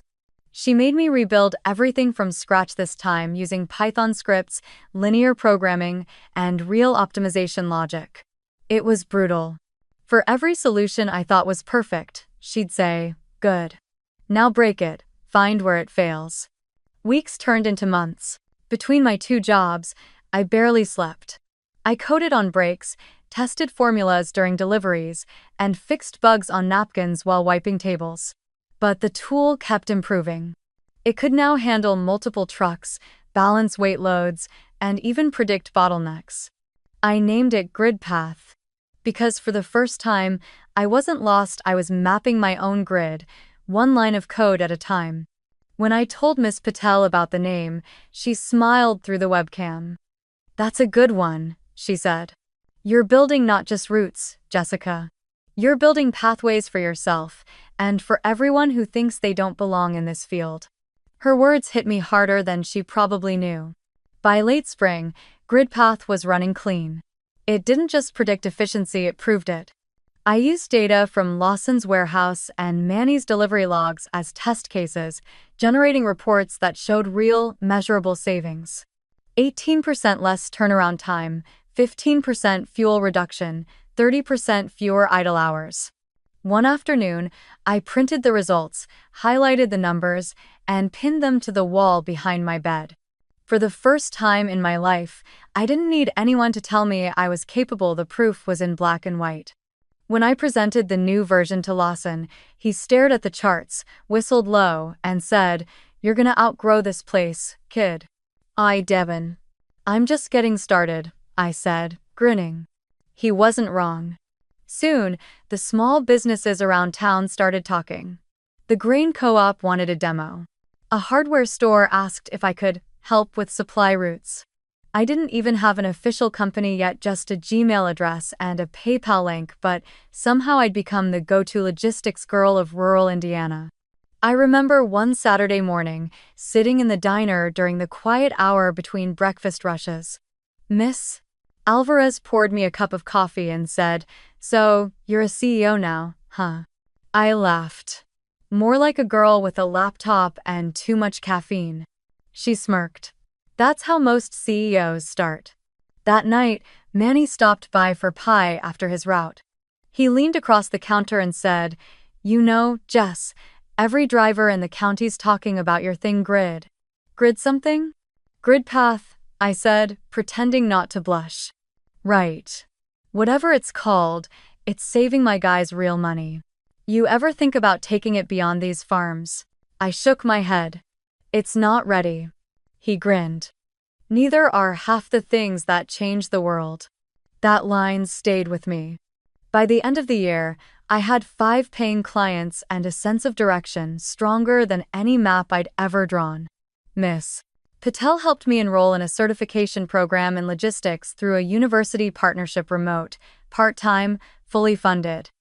She made me rebuild everything from scratch this time using Python scripts, linear programming, and real optimization logic. It was brutal. For every solution I thought was perfect, she'd say, good. Now break it, find where it fails. Weeks turned into months. Between my 2 jobs, I barely slept. I coded on breaks, tested formulas during deliveries, and fixed bugs on napkins while wiping tables. But the tool kept improving. It could now handle multiple trucks, balance weight loads, and even predict bottlenecks. I named it GridPath. Because for the first time, I wasn't lost, I was mapping my own grid, 1 line of code at a time. When I told Miss Patel about the name, she smiled through the webcam. That's a good one, she said. You're building not just routes, Jessica. You're building pathways for yourself, and for everyone who thinks they don't belong in this field. Her words hit me harder than she probably knew. By late spring, GridPath was running clean. It didn't just predict efficiency, it proved it. I used data from Lawson's warehouse and Manny's delivery logs as test cases, generating reports that showed real, measurable savings. 18% less turnaround time, 15% fuel reduction, 30% fewer idle hours. One afternoon, I printed the results, highlighted the numbers, and pinned them to the wall behind my bed. For the first time in my life, I didn't need anyone to tell me I was capable. The proof was in black and white. When I presented the new version to Lawson, he stared at the charts, whistled low, and said, "You're gonna outgrow this place, kid." Devin. "I'm just getting started," I said, grinning. He wasn't wrong. Soon, the small businesses around town started talking. The grain co-op wanted a demo. A hardware store asked if I could help with supply routes. I didn't even have an official company yet, just a Gmail address and a PayPal link, but somehow I'd become the go-to logistics girl of rural Indiana. I remember one Saturday morning, sitting in the diner during the quiet hour between breakfast rushes. "Miss?" Alvarez poured me a cup of coffee and said, "So, you're a CEO now, huh?" I laughed. "More like a girl with a laptop and too much caffeine." She smirked. "That's how most CEOs start." That night, Manny stopped by for pie after his route. He leaned across the counter and said, "You know, Jess, every driver in the county's talking about your thing. Grid something?" "GridPath," I said, pretending not to blush. Right. Whatever it's called, it's saving my guys real money. You ever think about taking it beyond these farms? I shook my head. It's not ready. He grinned. Neither are half the things that change the world. That line stayed with me. By the end of the year, I had 5 paying clients and a sense of direction stronger than any map I'd ever drawn. Miss Patel helped me enroll in a certification program in logistics through a university partnership remote, part-time, fully funded.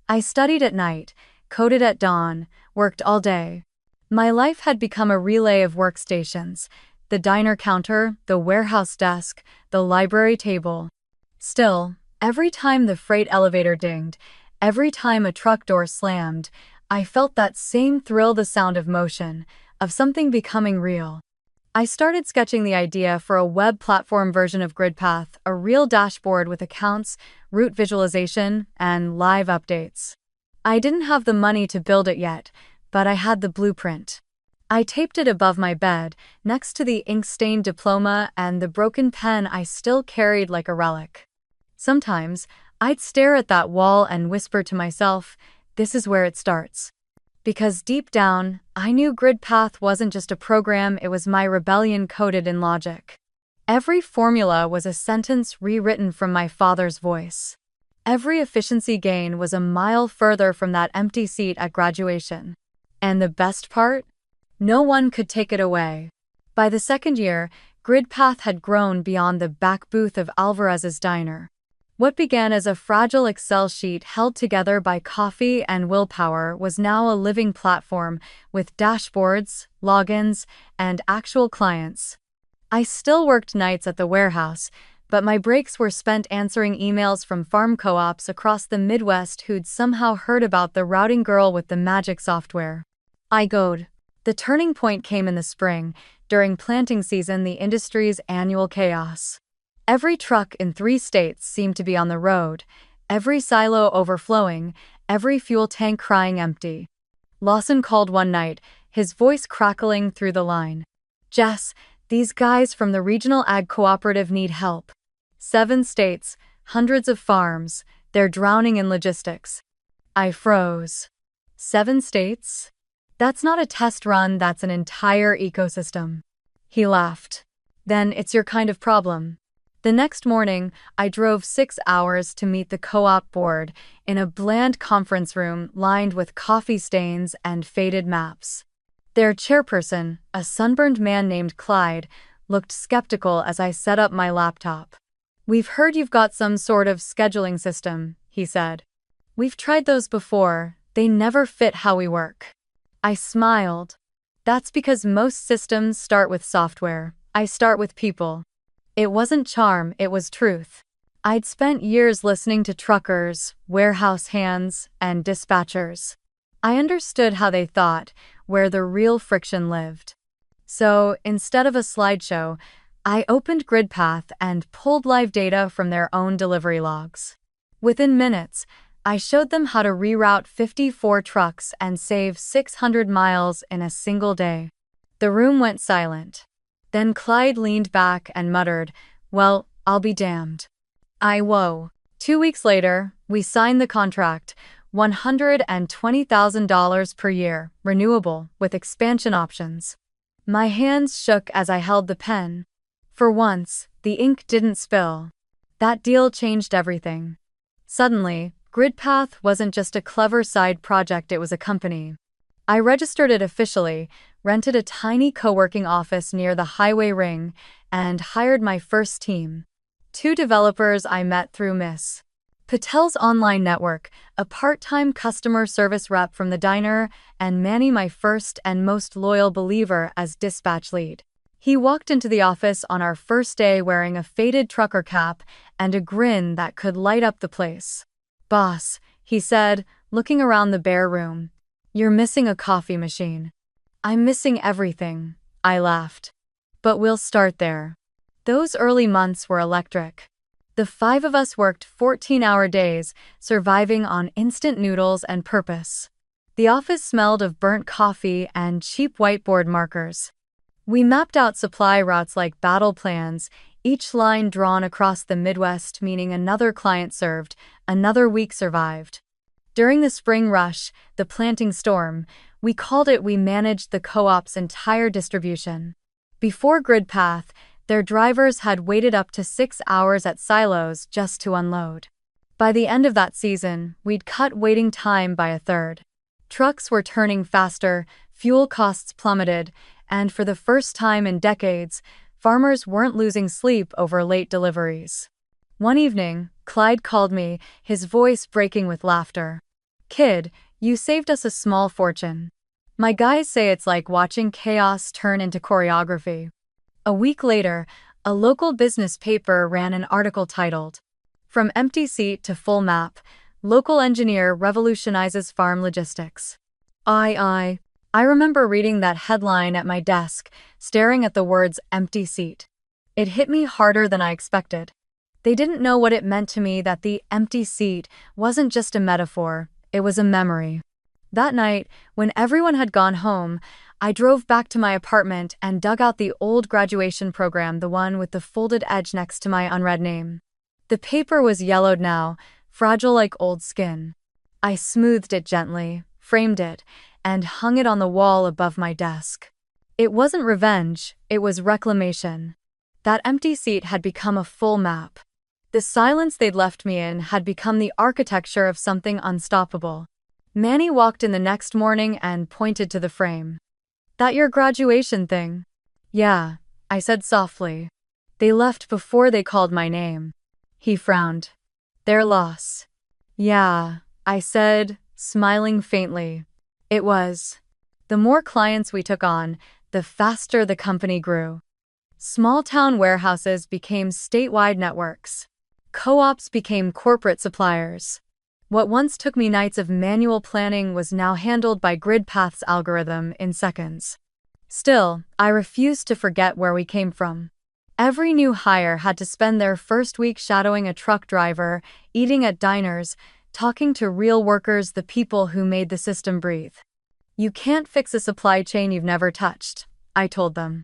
I studied at night, coded at dawn, worked all day. My life had become a relay of workstations: the diner counter, the warehouse desk, the library table. Still, every time the freight elevator dinged, every time a truck door slammed, I felt that same thrill, the sound of motion, of something becoming real. I started sketching the idea for a web platform version of GridPath, a real dashboard with accounts, route visualization, and live updates. I didn't have the money to build it yet, but I had the blueprint. I taped it above my bed, next to the ink-stained diploma and the broken pen I still carried like a relic. Sometimes, I'd stare at that wall and whisper to myself, this is where it starts. Because deep down, I knew GridPath wasn't just a program, it was my rebellion coded in logic. Every formula was a sentence rewritten from my father's voice. Every efficiency gain was a mile further from that empty seat at graduation. And the best part? No one could take it away. By the second year, GridPath had grown beyond the back booth of Alvarez's diner. What began as a fragile Excel sheet held together by coffee and willpower was now a living platform with dashboards, logins, and actual clients. I still worked nights at the warehouse, but my breaks were spent answering emails from farm co-ops across the Midwest who'd somehow heard about the routing girl with the magic software. I goed. The turning point came in the spring, during planting season, the industry's annual chaos. Every truck in 3 states seemed to be on the road, every silo overflowing, every fuel tank crying empty. Lawson called one night, his voice crackling through the line. Jess, these guys from the regional ag cooperative need help. 7 states, hundreds of farms, they're drowning in logistics. I froze. 7 states? That's not a test run, that's an entire ecosystem. He laughed. Then it's your kind of problem. The next morning, I drove 6 hours to meet the co-op board in a bland conference room lined with coffee stains and faded maps. Their chairperson, a sunburned man named Clyde, looked skeptical as I set up my laptop. We've heard you've got some sort of scheduling system, he said. We've tried those before, they never fit how we work. I smiled. That's because most systems start with software. I start with people. It wasn't charm, it was truth. I'd spent years listening to truckers, warehouse hands, and dispatchers. I understood how they thought, where the real friction lived. So, instead of a slideshow, I opened GridPath and pulled live data from their own delivery logs. Within minutes, I showed them how to reroute 54 trucks and save 600 miles in a single day. The room went silent. Then Clyde leaned back and muttered, well, I'll be damned. Whoa. 2 weeks later, we signed the contract, $120,000 per year, renewable, with expansion options. My hands shook as I held the pen. For once, the ink didn't spill. That deal changed everything. Suddenly, GridPath wasn't just a clever side project, it was a company. I registered it officially, rented a tiny co-working office near the highway ring, and hired my first team. 2 developers I met through Miss Patel's online network, a part-time customer service rep from the diner, and Manny, my first and most loyal believer, as dispatch lead. He walked into the office on our first day wearing a faded trucker cap and a grin that could light up the place. Boss, he said, looking around the bare room. You're missing a coffee machine. I'm missing everything, I laughed. But we'll start there. Those early months were electric. The 5 of us worked 14-hour days, surviving on instant noodles and purpose. The office smelled of burnt coffee and cheap whiteboard markers. We mapped out supply routes like battle plans, each line drawn across the Midwest, meaning another client served, another week survived. During the spring rush, the planting storm, we called it, we managed the co-op's entire distribution. Before GridPath, their drivers had waited up to 6 hours at silos just to unload. By the end of that season, we'd cut waiting time by a third. Trucks were turning faster, fuel costs plummeted, and for the first time in decades, farmers weren't losing sleep over late deliveries. One evening, Clyde called me, his voice breaking with laughter. "Kid, you saved us a small fortune." My guys say it's like watching chaos turn into choreography. A week later, a local business paper ran an article titled, "From Empty Seat to Full Map, Local Engineer Revolutionizes Farm Logistics." I remember reading that headline at my desk, staring at the words empty seat. It hit me harder than I expected. They didn't know what it meant to me, that the empty seat wasn't just a metaphor, it was a memory. That night, when everyone had gone home, I drove back to my apartment and dug out the old graduation program, the one with the folded edge next to my unread name. The paper was yellowed now, fragile like old skin. I smoothed it gently, framed it, and hung it on the wall above my desk. It wasn't revenge, it was reclamation. That empty seat had become a full map. The silence they'd left me in had become the architecture of something unstoppable. Manny walked in the next morning and pointed to the frame. "That your graduation thing?" "Yeah," I said softly. "They left before they called my name." He frowned. "Their loss." "Yeah," I said, smiling faintly. It was. The more clients we took on, the faster the company grew. Small-town warehouses became statewide networks. Co-ops became corporate suppliers. What once took me nights of manual planning was now handled by GridPath's algorithm in seconds. Still, I refused to forget where we came from. Every new hire had to spend their first week shadowing a truck driver, eating at diners, talking to real workers, the people who made the system breathe. "You can't fix a supply chain you've never touched," I told them.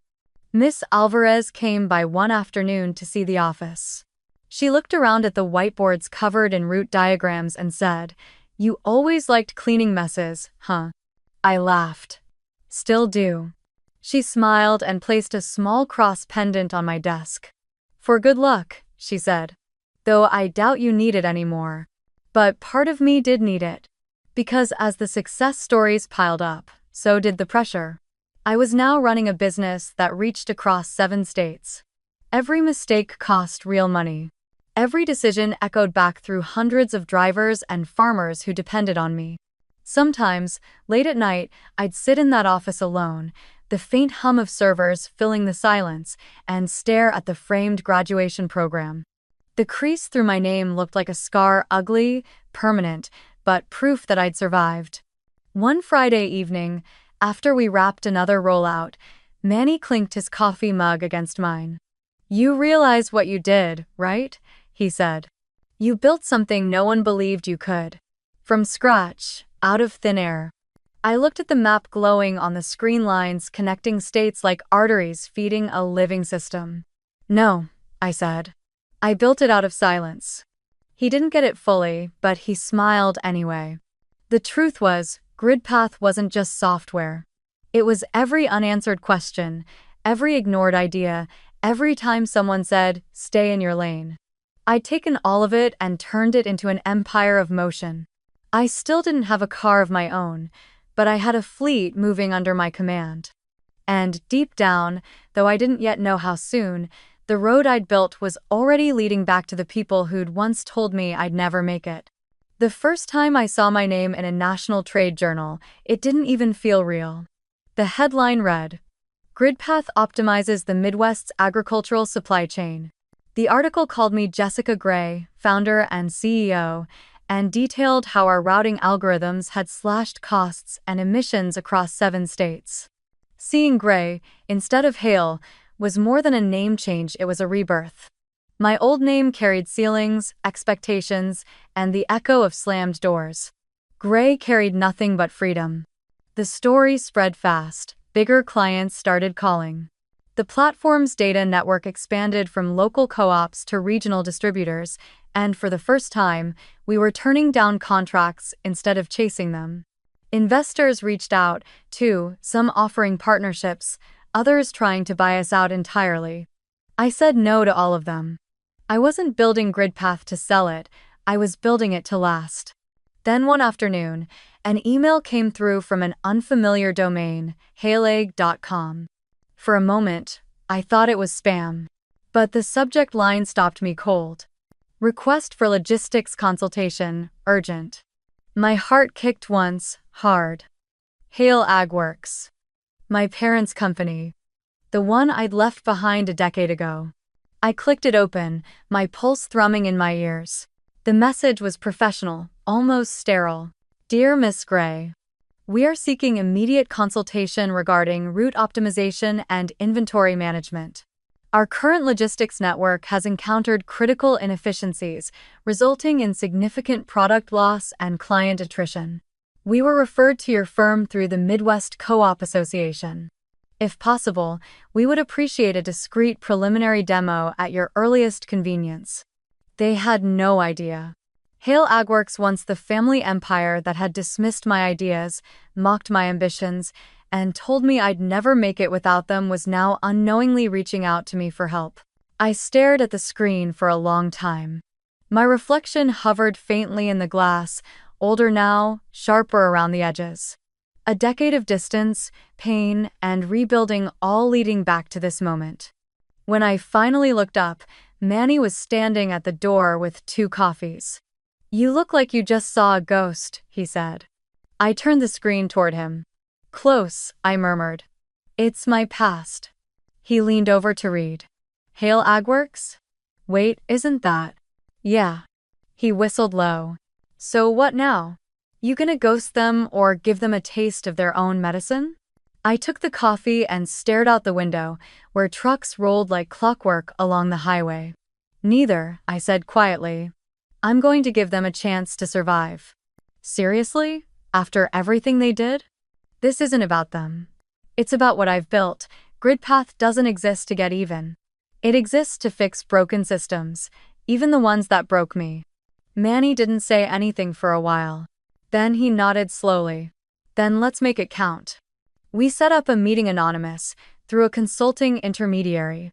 Miss Alvarez came by one afternoon to see the office. She looked around at the whiteboards covered in route diagrams and said, "You always liked cleaning messes, huh?" I laughed. "Still do." She smiled and placed a small cross pendant on my desk. "For good luck," she said. "Though I doubt you need it anymore." But part of me did need it. Because as the success stories piled up, so did the pressure. I was now running a business that reached across 7 states. Every mistake cost real money. Every decision echoed back through hundreds of drivers and farmers who depended on me. Sometimes, late at night, I'd sit in that office alone, the faint hum of servers filling the silence, and stare at the framed graduation program. The crease through my name looked like a scar, ugly, permanent, but proof that I'd survived. One Friday evening, after we wrapped another rollout, Manny clinked his coffee mug against mine. "You realize what you did, right?" he said. "You built something no one believed you could. From scratch, out of thin air." I looked at the map glowing on the screen, lines connecting states like arteries feeding a living system. "No," I said. "I built it out of silence." He didn't get it fully, but he smiled anyway. The truth was, GridPath wasn't just software. It was every unanswered question, every ignored idea, every time someone said, "Stay in your lane." I'd taken all of it and turned it into an empire of motion. I still didn't have a car of my own, but I had a fleet moving under my command. And deep down, though I didn't yet know how soon, the road I'd built was already leading back to the people who'd once told me I'd never make it. The first time I saw my name in a national trade journal, it didn't even feel real. The headline read, "GridPath optimizes the Midwest's agricultural supply chain." The article called me Jessica Gray, founder and CEO, and detailed how our routing algorithms had slashed costs and emissions across 7 states. Seeing Gray, instead of Hale, was more than a name change, it was a rebirth. My old name carried ceilings, expectations, and the echo of slammed doors. Gray carried nothing but freedom. The story spread fast. Bigger clients started calling. The platform's data network expanded from local co-ops to regional distributors, and for the first time, we were turning down contracts instead of chasing them. Investors reached out, too, some offering partnerships, others trying to buy us out entirely. I said no to all of them. I wasn't building GridPath to sell it, I was building it to last. Then one afternoon, an email came through from an unfamiliar domain, haleegg.com. For a moment, I thought it was spam. But the subject line stopped me cold. Request for logistics consultation, urgent. My heart kicked once, hard. Hale AgWorks. My parents' company. The one I'd left behind a decade ago. I clicked it open, my pulse thrumming in my ears. The message was professional, almost sterile. Dear Miss Gray, we are seeking immediate consultation regarding route optimization and inventory management. Our current logistics network has encountered critical inefficiencies, resulting in significant product loss and client attrition. We were referred to your firm through the Midwest Co-op Association. If possible, we would appreciate a discreet preliminary demo at your earliest convenience. They had no idea. Hale AgWorks, once the family empire that had dismissed my ideas, mocked my ambitions, and told me I'd never make it without them, was now unknowingly reaching out to me for help. I stared at the screen for a long time. My reflection hovered faintly in the glass, older now, sharper around the edges. A decade of distance, pain, and rebuilding, all leading back to this moment. When I finally looked up, Manny was standing at the door with 2 coffees. You look like you just saw a ghost, he said. I turned the screen toward him. Close, I murmured. It's my past. He leaned over to read. Hale AgWorks? Wait, isn't that? Yeah. He whistled low. So what now? You gonna ghost them or give them a taste of their own medicine? I took the coffee and stared out the window, where trucks rolled like clockwork along the highway. Neither, I said quietly. I'm going to give them a chance to survive. Seriously? After everything they did? This isn't about them. It's about what I've built. GridPath doesn't exist to get even. It exists to fix broken systems, even the ones that broke me. Manny didn't say anything for a while. Then he nodded slowly. Then let's make it count. We set up a meeting anonymous, through a consulting intermediary.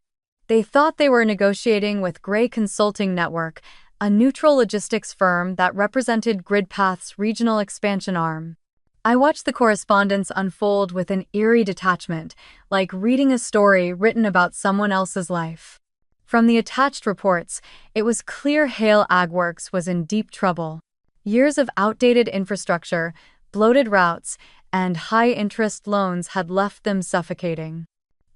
They thought they were negotiating with Gray Consulting Network, a neutral logistics firm that represented GridPath's regional expansion arm. I watched the correspondence unfold with an eerie detachment, like reading a story written about someone else's life. From the attached reports, it was clear Hale AgWorks was in deep trouble. Years of outdated infrastructure, bloated routes, and high-interest loans had left them suffocating.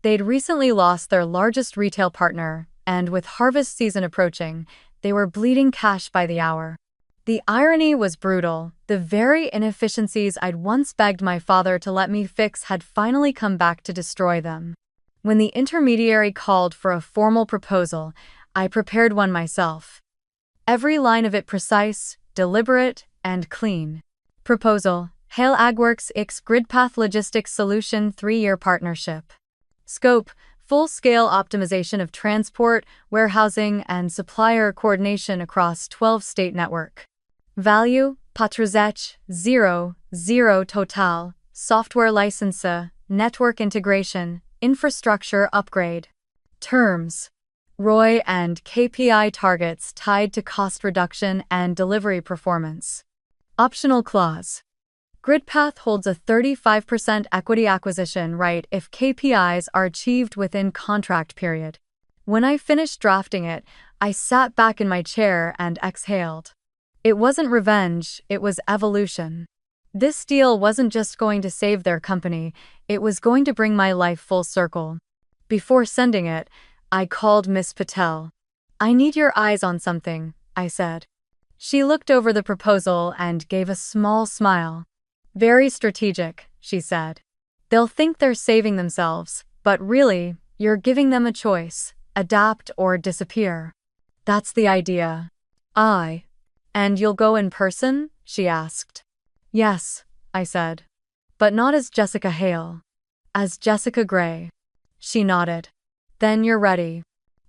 They'd recently lost their largest retail partner, and with harvest season approaching, they were bleeding cash by the hour. The irony was brutal. The very inefficiencies I'd once begged my father to let me fix had finally come back to destroy them. When the intermediary called for a formal proposal, I prepared one myself. Every line of it precise, deliberate, and clean. Proposal: Hale AgWorks X GridPath Logistics Solution 3-year partnership. Scope: full-scale optimization of transport, warehousing, and supplier coordination across 12-state network. Value: Patrzeć, 0 total, software license, network integration, infrastructure upgrade. Terms: ROI and KPI targets tied to cost reduction and delivery performance. Optional clause: GridPath holds a 35% equity acquisition right if KPIs are achieved within contract period. When I finished drafting it, I sat back in my chair and exhaled. It wasn't revenge, it was evolution. This deal wasn't just going to save their company, it was going to bring my life full circle. Before sending it, I called Miss Patel. I need your eyes on something, I said. She looked over the proposal and gave a small smile. Very strategic, she said. They'll think they're saving themselves, but really, you're giving them a choice: adapt or disappear. That's the idea. And you'll go in person? She asked. Yes, I said. But not as Jessica Hale. As Jessica Gray. She nodded. Then you're ready.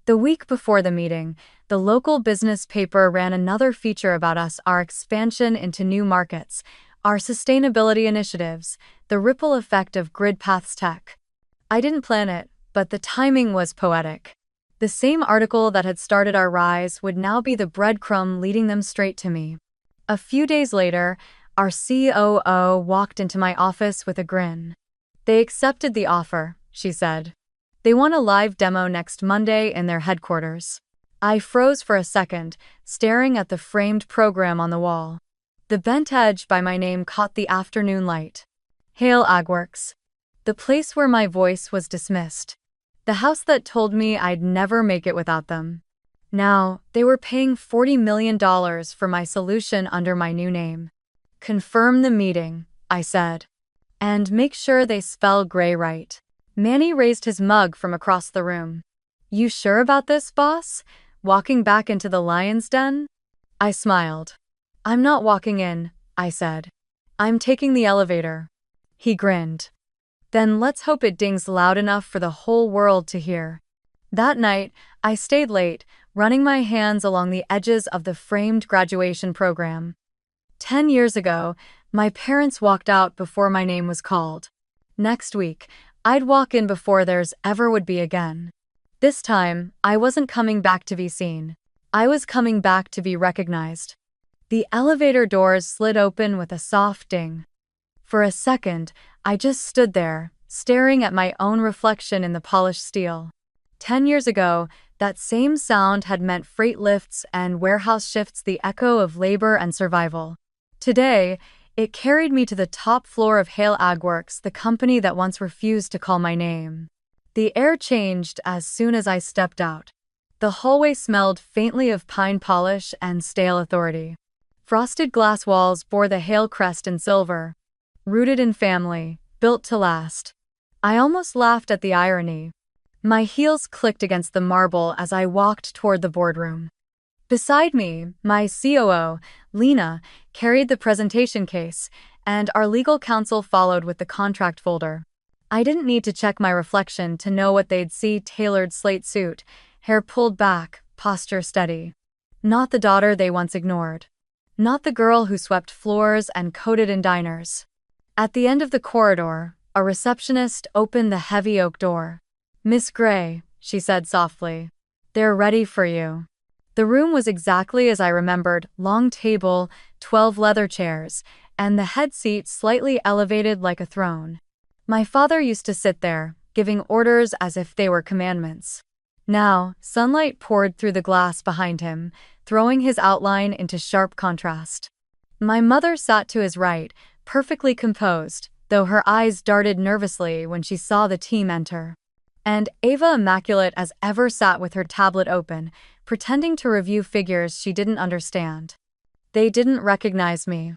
The week before the meeting, the local business paper ran another feature about us, our expansion into new markets, our sustainability initiatives, the ripple effect of GridPath's tech. I didn't plan it, but the timing was poetic. The same article that had started our rise would now be the breadcrumb leading them straight to me. A few days later, our COO walked into my office with a grin. They accepted the offer, she said. They want a live demo next Monday in their headquarters. I froze for a second, staring at the framed program on the wall. The bent edge by my name caught the afternoon light. Hale Agworks. The place where my voice was dismissed. The house that told me I'd never make it without them. Now, they were paying $40 million for my solution under my new name. Confirm the meeting, I said. And make sure they spell Gray right. Manny raised his mug from across the room. You sure about this, boss? Walking back into the lion's den? I smiled. I'm not walking in, I said. I'm taking the elevator. He grinned. Then let's hope it dings loud enough for the whole world to hear. That night, I stayed late, running my hands along the edges of the framed graduation program. 10 years ago, my parents walked out before my name was called. Next week, I'd walk in before theirs ever would be again. This time, I wasn't coming back to be seen. I was coming back to be recognized. The elevator doors slid open with a soft ding. For a second, I just stood there, staring at my own reflection in the polished steel. 10 years ago, that same sound had meant freight lifts and warehouse shifts, the echo of labor and survival. Today, it carried me to the top floor of Hale Agworks, the company that once refused to call my name. The air changed as soon as I stepped out. The hallway smelled faintly of pine polish and stale authority. Frosted glass walls bore the Hale crest in silver. Rooted in family, built to last. I almost laughed at the irony. My heels clicked against the marble as I walked toward the boardroom. Beside me, my COO, Lena, carried the presentation case, and our legal counsel followed with the contract folder. I didn't need to check my reflection to know what they'd see: tailored slate suit, hair pulled back, posture steady. Not the daughter they once ignored. Not the girl who swept floors and coded in diners. At the end of the corridor, a receptionist opened the heavy oak door. Miss Gray, she said softly. They're ready for you. The room was exactly as I remembered: long table, 12 leather chairs, and the head seat slightly elevated like a throne. My father used to sit there, giving orders as if they were commandments. Now, sunlight poured through the glass behind him, throwing his outline into sharp contrast. My mother sat to his right, perfectly composed, though her eyes darted nervously when she saw the team enter. And Ava, immaculate as ever, sat with her tablet open, pretending to review figures she didn't understand. They didn't recognize me.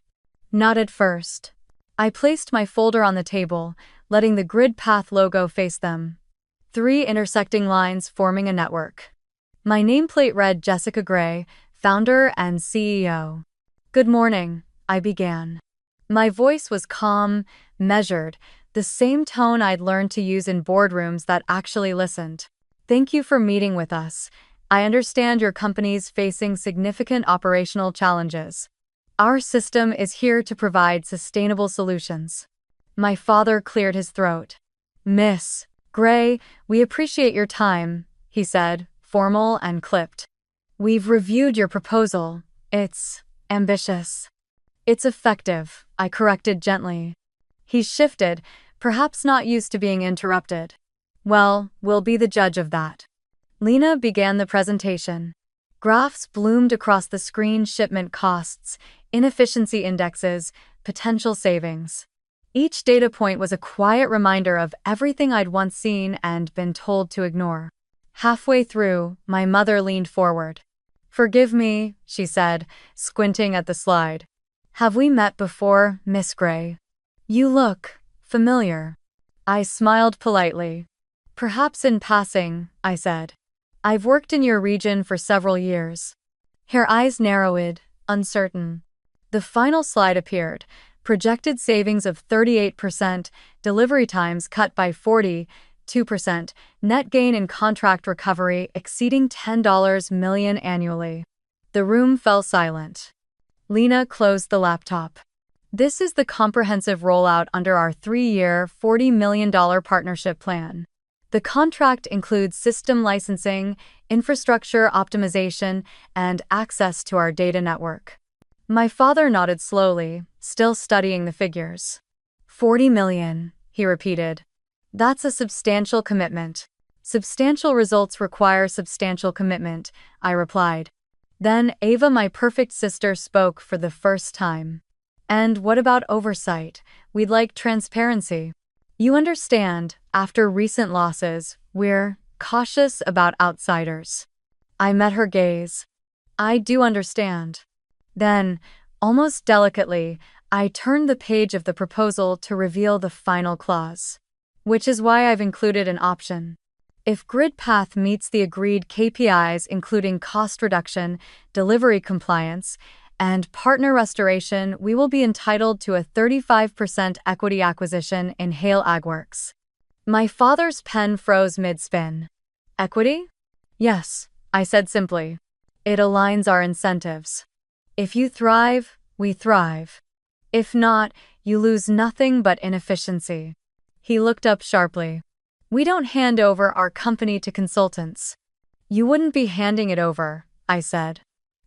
Not at first. I placed my folder on the table, letting the GridPath logo face them. 3 intersecting lines forming a network. My nameplate read Jessica Gray, founder and CEO. Good morning, I began. My voice was calm, measured, the same tone I'd learned to use in boardrooms that actually listened. Thank you for meeting with us. I understand your company's facing significant operational challenges. Our system is here to provide sustainable solutions. My father cleared his throat. Miss Gray, we appreciate your time, he said, formal and clipped. We've reviewed your proposal. It's ambitious. It's effective, I corrected gently. He shifted, perhaps not used to being interrupted. Well, we'll be the judge of that. Lena began the presentation. Graphs bloomed across the screen: shipment costs, inefficiency indexes, potential savings. Each data point was a quiet reminder of everything I'd once seen and been told to ignore. Halfway through, my mother leaned forward. Forgive me, she said, squinting at the slide. Have we met before, Miss Gray? You look familiar. I smiled politely. Perhaps in passing, I said. I've worked in your region for several years. Her eyes narrowed, uncertain. The final slide appeared, Projected savings of 38%, delivery times cut by 42%, net gain in contract recovery exceeding $10 million annually. The room fell silent. Lena closed the laptop. This is the comprehensive rollout under our 3-year, $40 million partnership plan. The contract includes system licensing, infrastructure optimization, and access to our data network. My father nodded slowly, still studying the figures. 40 million, he repeated. That's a substantial commitment. Substantial results require substantial commitment, I replied. Then Ava, my perfect sister, spoke for the first time. And what about oversight? We'd like transparency. You understand, after recent losses, we're cautious about outsiders. I met her gaze. I do understand. Then, almost delicately, I turned the page of the proposal to reveal the final clause. Which is why I've included an option. If GridPath meets the agreed KPIs including cost reduction, delivery compliance, and partner restoration, we will be entitled to a 35% equity acquisition in Hale AgWorks. My father's pen froze mid-spin. Equity? Yes, I said simply. It aligns our incentives. If you thrive, we thrive. If not, you lose nothing but inefficiency. He looked up sharply. We don't hand over our company to consultants. You wouldn't be handing it over, I said.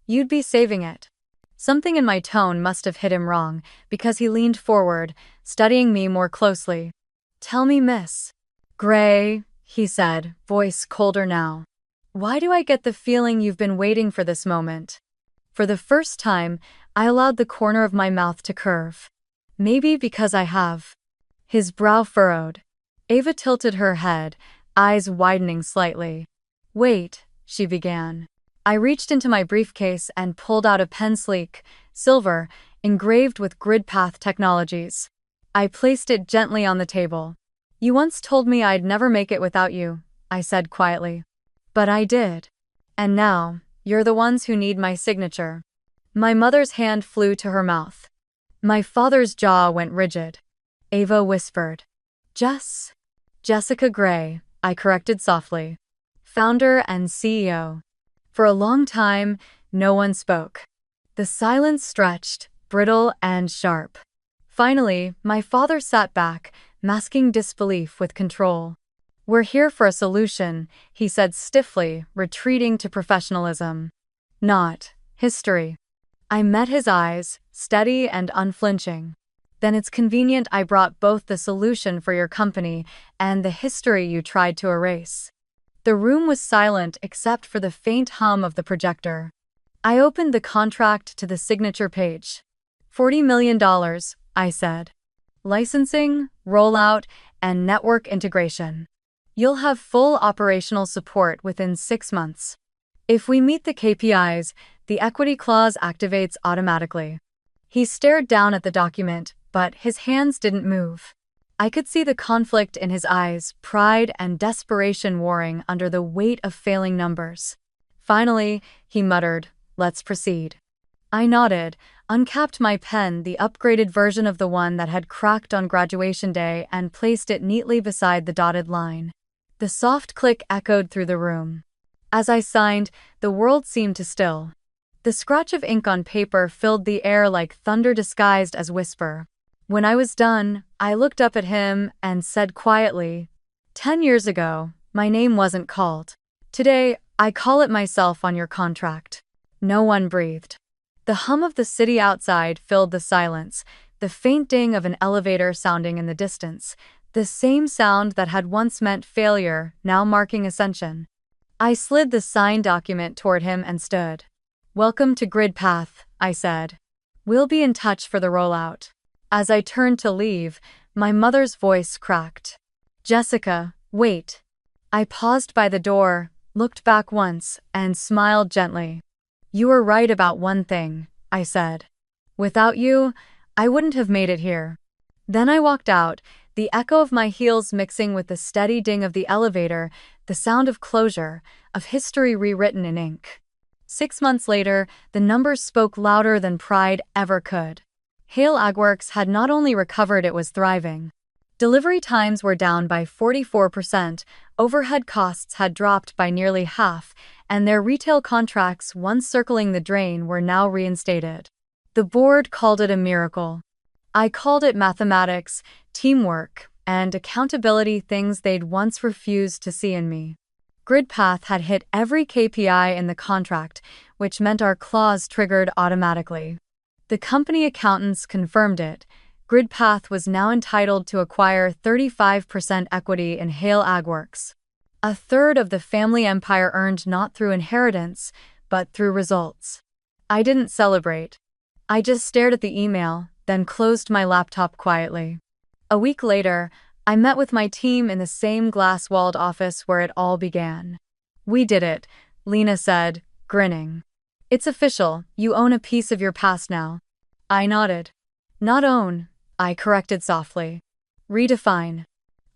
You'd be saving it. Something in my tone must have hit him wrong, because he leaned forward, studying me more closely. Tell me, Miss Gray, he said, voice colder now. Why do I get the feeling you've been waiting for this moment? For the first time, I allowed the corner of my mouth to curve. Maybe because I have. His brow furrowed. Ava tilted her head, eyes widening slightly. Wait, she began. I reached into my briefcase and pulled out a pen, sleek, silver, engraved with GridPath technologies. I placed it gently on the table. You once told me I'd never make it without you, I said quietly. But I did. And now, you're the ones who need my signature. My mother's hand flew to her mouth. My father's jaw went rigid. Ava whispered. Jessica Gray, I corrected softly. Founder and CEO. For a long time, no one spoke. The silence stretched, brittle and sharp. Finally, my father sat back, masking disbelief with control. We're here for a solution, he said stiffly, retreating to professionalism. Not history. I met his eyes, steady and unflinching. Then it's convenient I brought both the solution for your company and the history you tried to erase. The room was silent except for the faint hum of the projector. I opened the contract to the signature page. $40 million, I said. Licensing, rollout, and network integration. You'll have full operational support within 6 months. If we meet the KPIs, the equity clause activates automatically. He stared down at the document, but his hands didn't move. I could see the conflict in his eyes, pride and desperation warring under the weight of failing numbers. Finally, he muttered, "Let's proceed." I nodded, uncapped my pen, the upgraded version of the one that had cracked on graduation day, and placed it neatly beside the dotted line. The soft click echoed through the room. As I signed, the world seemed to still. The scratch of ink on paper filled the air like thunder disguised as whisper. When I was done, I looked up at him and said quietly, 10 years ago, my name wasn't called. Today, I call it myself on your contract. No one breathed. The hum of the city outside filled the silence, the faint ding of an elevator sounding in the distance, the same sound that had once meant failure, now marking ascension. I slid the signed document toward him and stood. Welcome to GridPath, I said. We'll be in touch for the rollout. As I turned to leave, my mother's voice cracked. Jessica, wait. I paused by the door, looked back once, and smiled gently. You were right about one thing, I said. Without you, I wouldn't have made it here. Then I walked out, the echo of my heels mixing with the steady ding of the elevator, the sound of closure, of history rewritten in ink. 6 months later, the numbers spoke louder than pride ever could. Hale Agworks had not only recovered, it was thriving. Delivery times were down by 44%, overhead costs had dropped by nearly half, and their retail contracts, once circling the drain, were now reinstated. The board called it a miracle. I called it mathematics, teamwork, and accountability, things they'd once refused to see in me. GridPath had hit every KPI in the contract, which meant our clause triggered automatically. The company accountants confirmed it. GridPath was now entitled to acquire 35% equity in Hale Agworks. A third of the family empire earned not through inheritance, but through results. I didn't celebrate. I just stared at the email, then closed my laptop quietly. A week later, I met with my team in the same glass-walled office where it all began. "We did it," Lena said, grinning. "It's official, you own a piece of your past now." I nodded. "Not own," I corrected softly. "Redefine."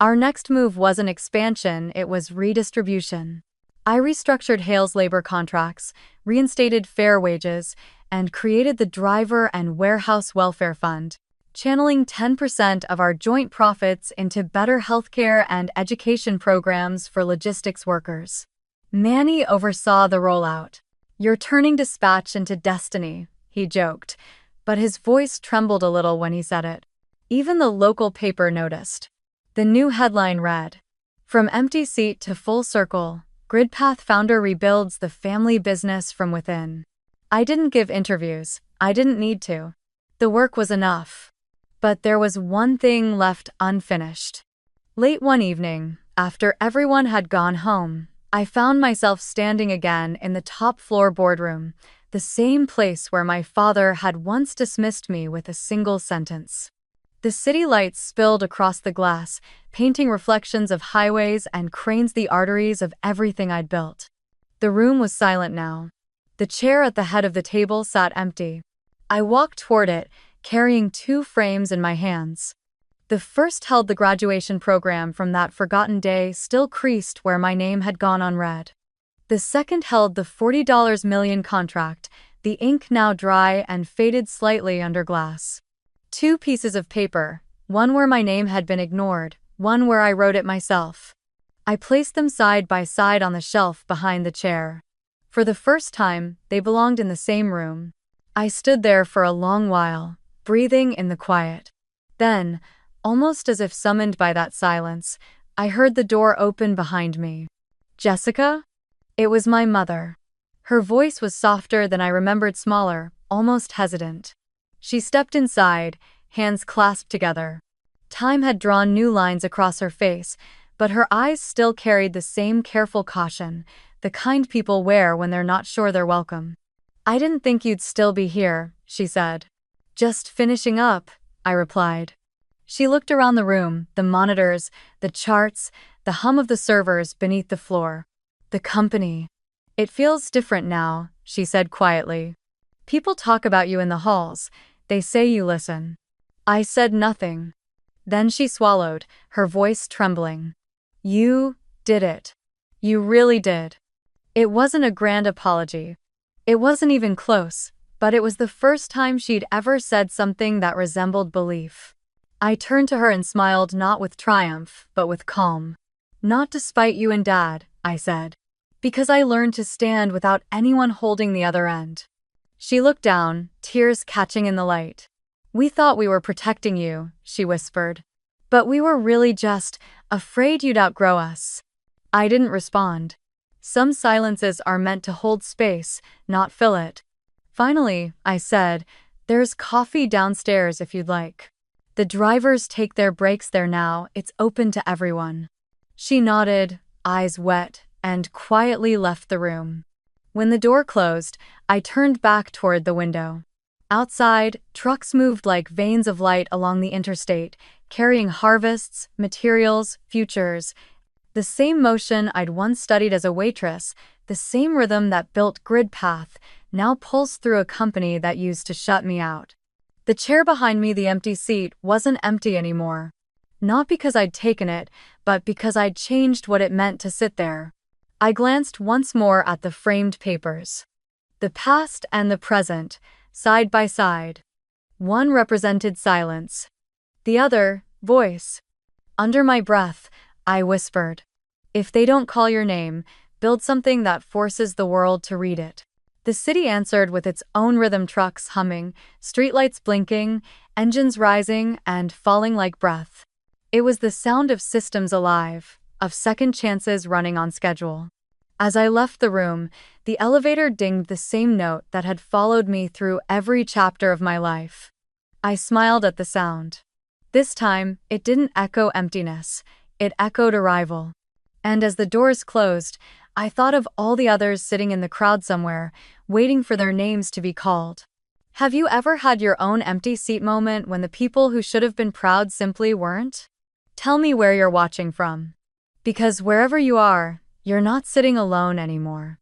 Our next move wasn't expansion, it was redistribution. I restructured Hale's labor contracts, reinstated fair wages, and created the Driver and Warehouse Welfare Fund, channeling 10% of our joint profits into better healthcare and education programs for logistics workers. Manny oversaw the rollout. "You're turning dispatch into destiny," he joked, but his voice trembled a little when he said it. Even the local paper noticed. The new headline read, "From empty seat to full circle, GridPath founder rebuilds the family business from within." I didn't give interviews. I didn't need to. The work was enough. But there was one thing left unfinished. Late one evening, after everyone had gone home, I found myself standing again in the top-floor boardroom, the same place where my father had once dismissed me with a single sentence. The city lights spilled across the glass, painting reflections of highways and cranes, the arteries of everything I'd built. The room was silent now. The chair at the head of the table sat empty. I walked toward it, carrying two frames in my hands. The first held the graduation program from that forgotten day, still creased where my name had gone unread. The second held the $40 million contract, the ink now dry and faded slightly under glass. Two pieces of paper, one where my name had been ignored, one where I wrote it myself. I placed them side by side on the shelf behind the chair. For the first time, they belonged in the same room. I stood there for a long while, breathing in the quiet. Then, almost as if summoned by that silence, I heard the door open behind me. "Jessica?" It was my mother. Her voice was softer than I remembered, smaller, almost hesitant. She stepped inside, hands clasped together. Time had drawn new lines across her face, but her eyes still carried the same careful caution, the kind people wear when they're not sure they're welcome. "I didn't think you'd still be here," she said. "Just finishing up," I replied. She looked around the room, the monitors, the charts, the hum of the servers beneath the floor. "The company. It feels different now," she said quietly. "People talk about you in the halls. They say you listen." I said nothing. Then she swallowed, her voice trembling. "You did it. You really did." It wasn't a grand apology. It wasn't even close, but it was the first time she'd ever said something that resembled belief. I turned to her and smiled, not with triumph, but with calm. "Not despite you and Dad," I said. "Because I learned to stand without anyone holding the other end." She looked down, tears catching in the light. "We thought we were protecting you," she whispered. "But we were really just afraid you'd outgrow us." I didn't respond. Some silences are meant to hold space, not fill it. Finally, I said, "There's coffee downstairs if you'd like. The drivers take their breaks there now, it's open to everyone." She nodded, eyes wet, and quietly left the room. When the door closed, I turned back toward the window. Outside, trucks moved like veins of light along the interstate, carrying harvests, materials, futures. The same motion I'd once studied as a waitress, the same rhythm that built GridPath, now pulsed through a company that used to shut me out. The chair behind me, the empty seat, wasn't empty anymore. Not because I'd taken it, but because I'd changed what it meant to sit there. I glanced once more at the framed papers. The past and the present, side by side. One represented silence. The other, voice. Under my breath, I whispered, "If they don't call your name, build something that forces the world to read it." The city answered with its own rhythm, trucks humming, streetlights blinking, engines rising and falling like breath. It was the sound of systems alive, of second chances running on schedule. As I left the room, the elevator dinged the same note that had followed me through every chapter of my life. I smiled at the sound. This time, it didn't echo emptiness, it echoed arrival. And as the doors closed, I thought of all the others sitting in the crowd somewhere, waiting for their names to be called. Have you ever had your own empty seat moment when the people who should have been proud simply weren't? Tell me where you're watching from. Because wherever you are, you're not sitting alone anymore.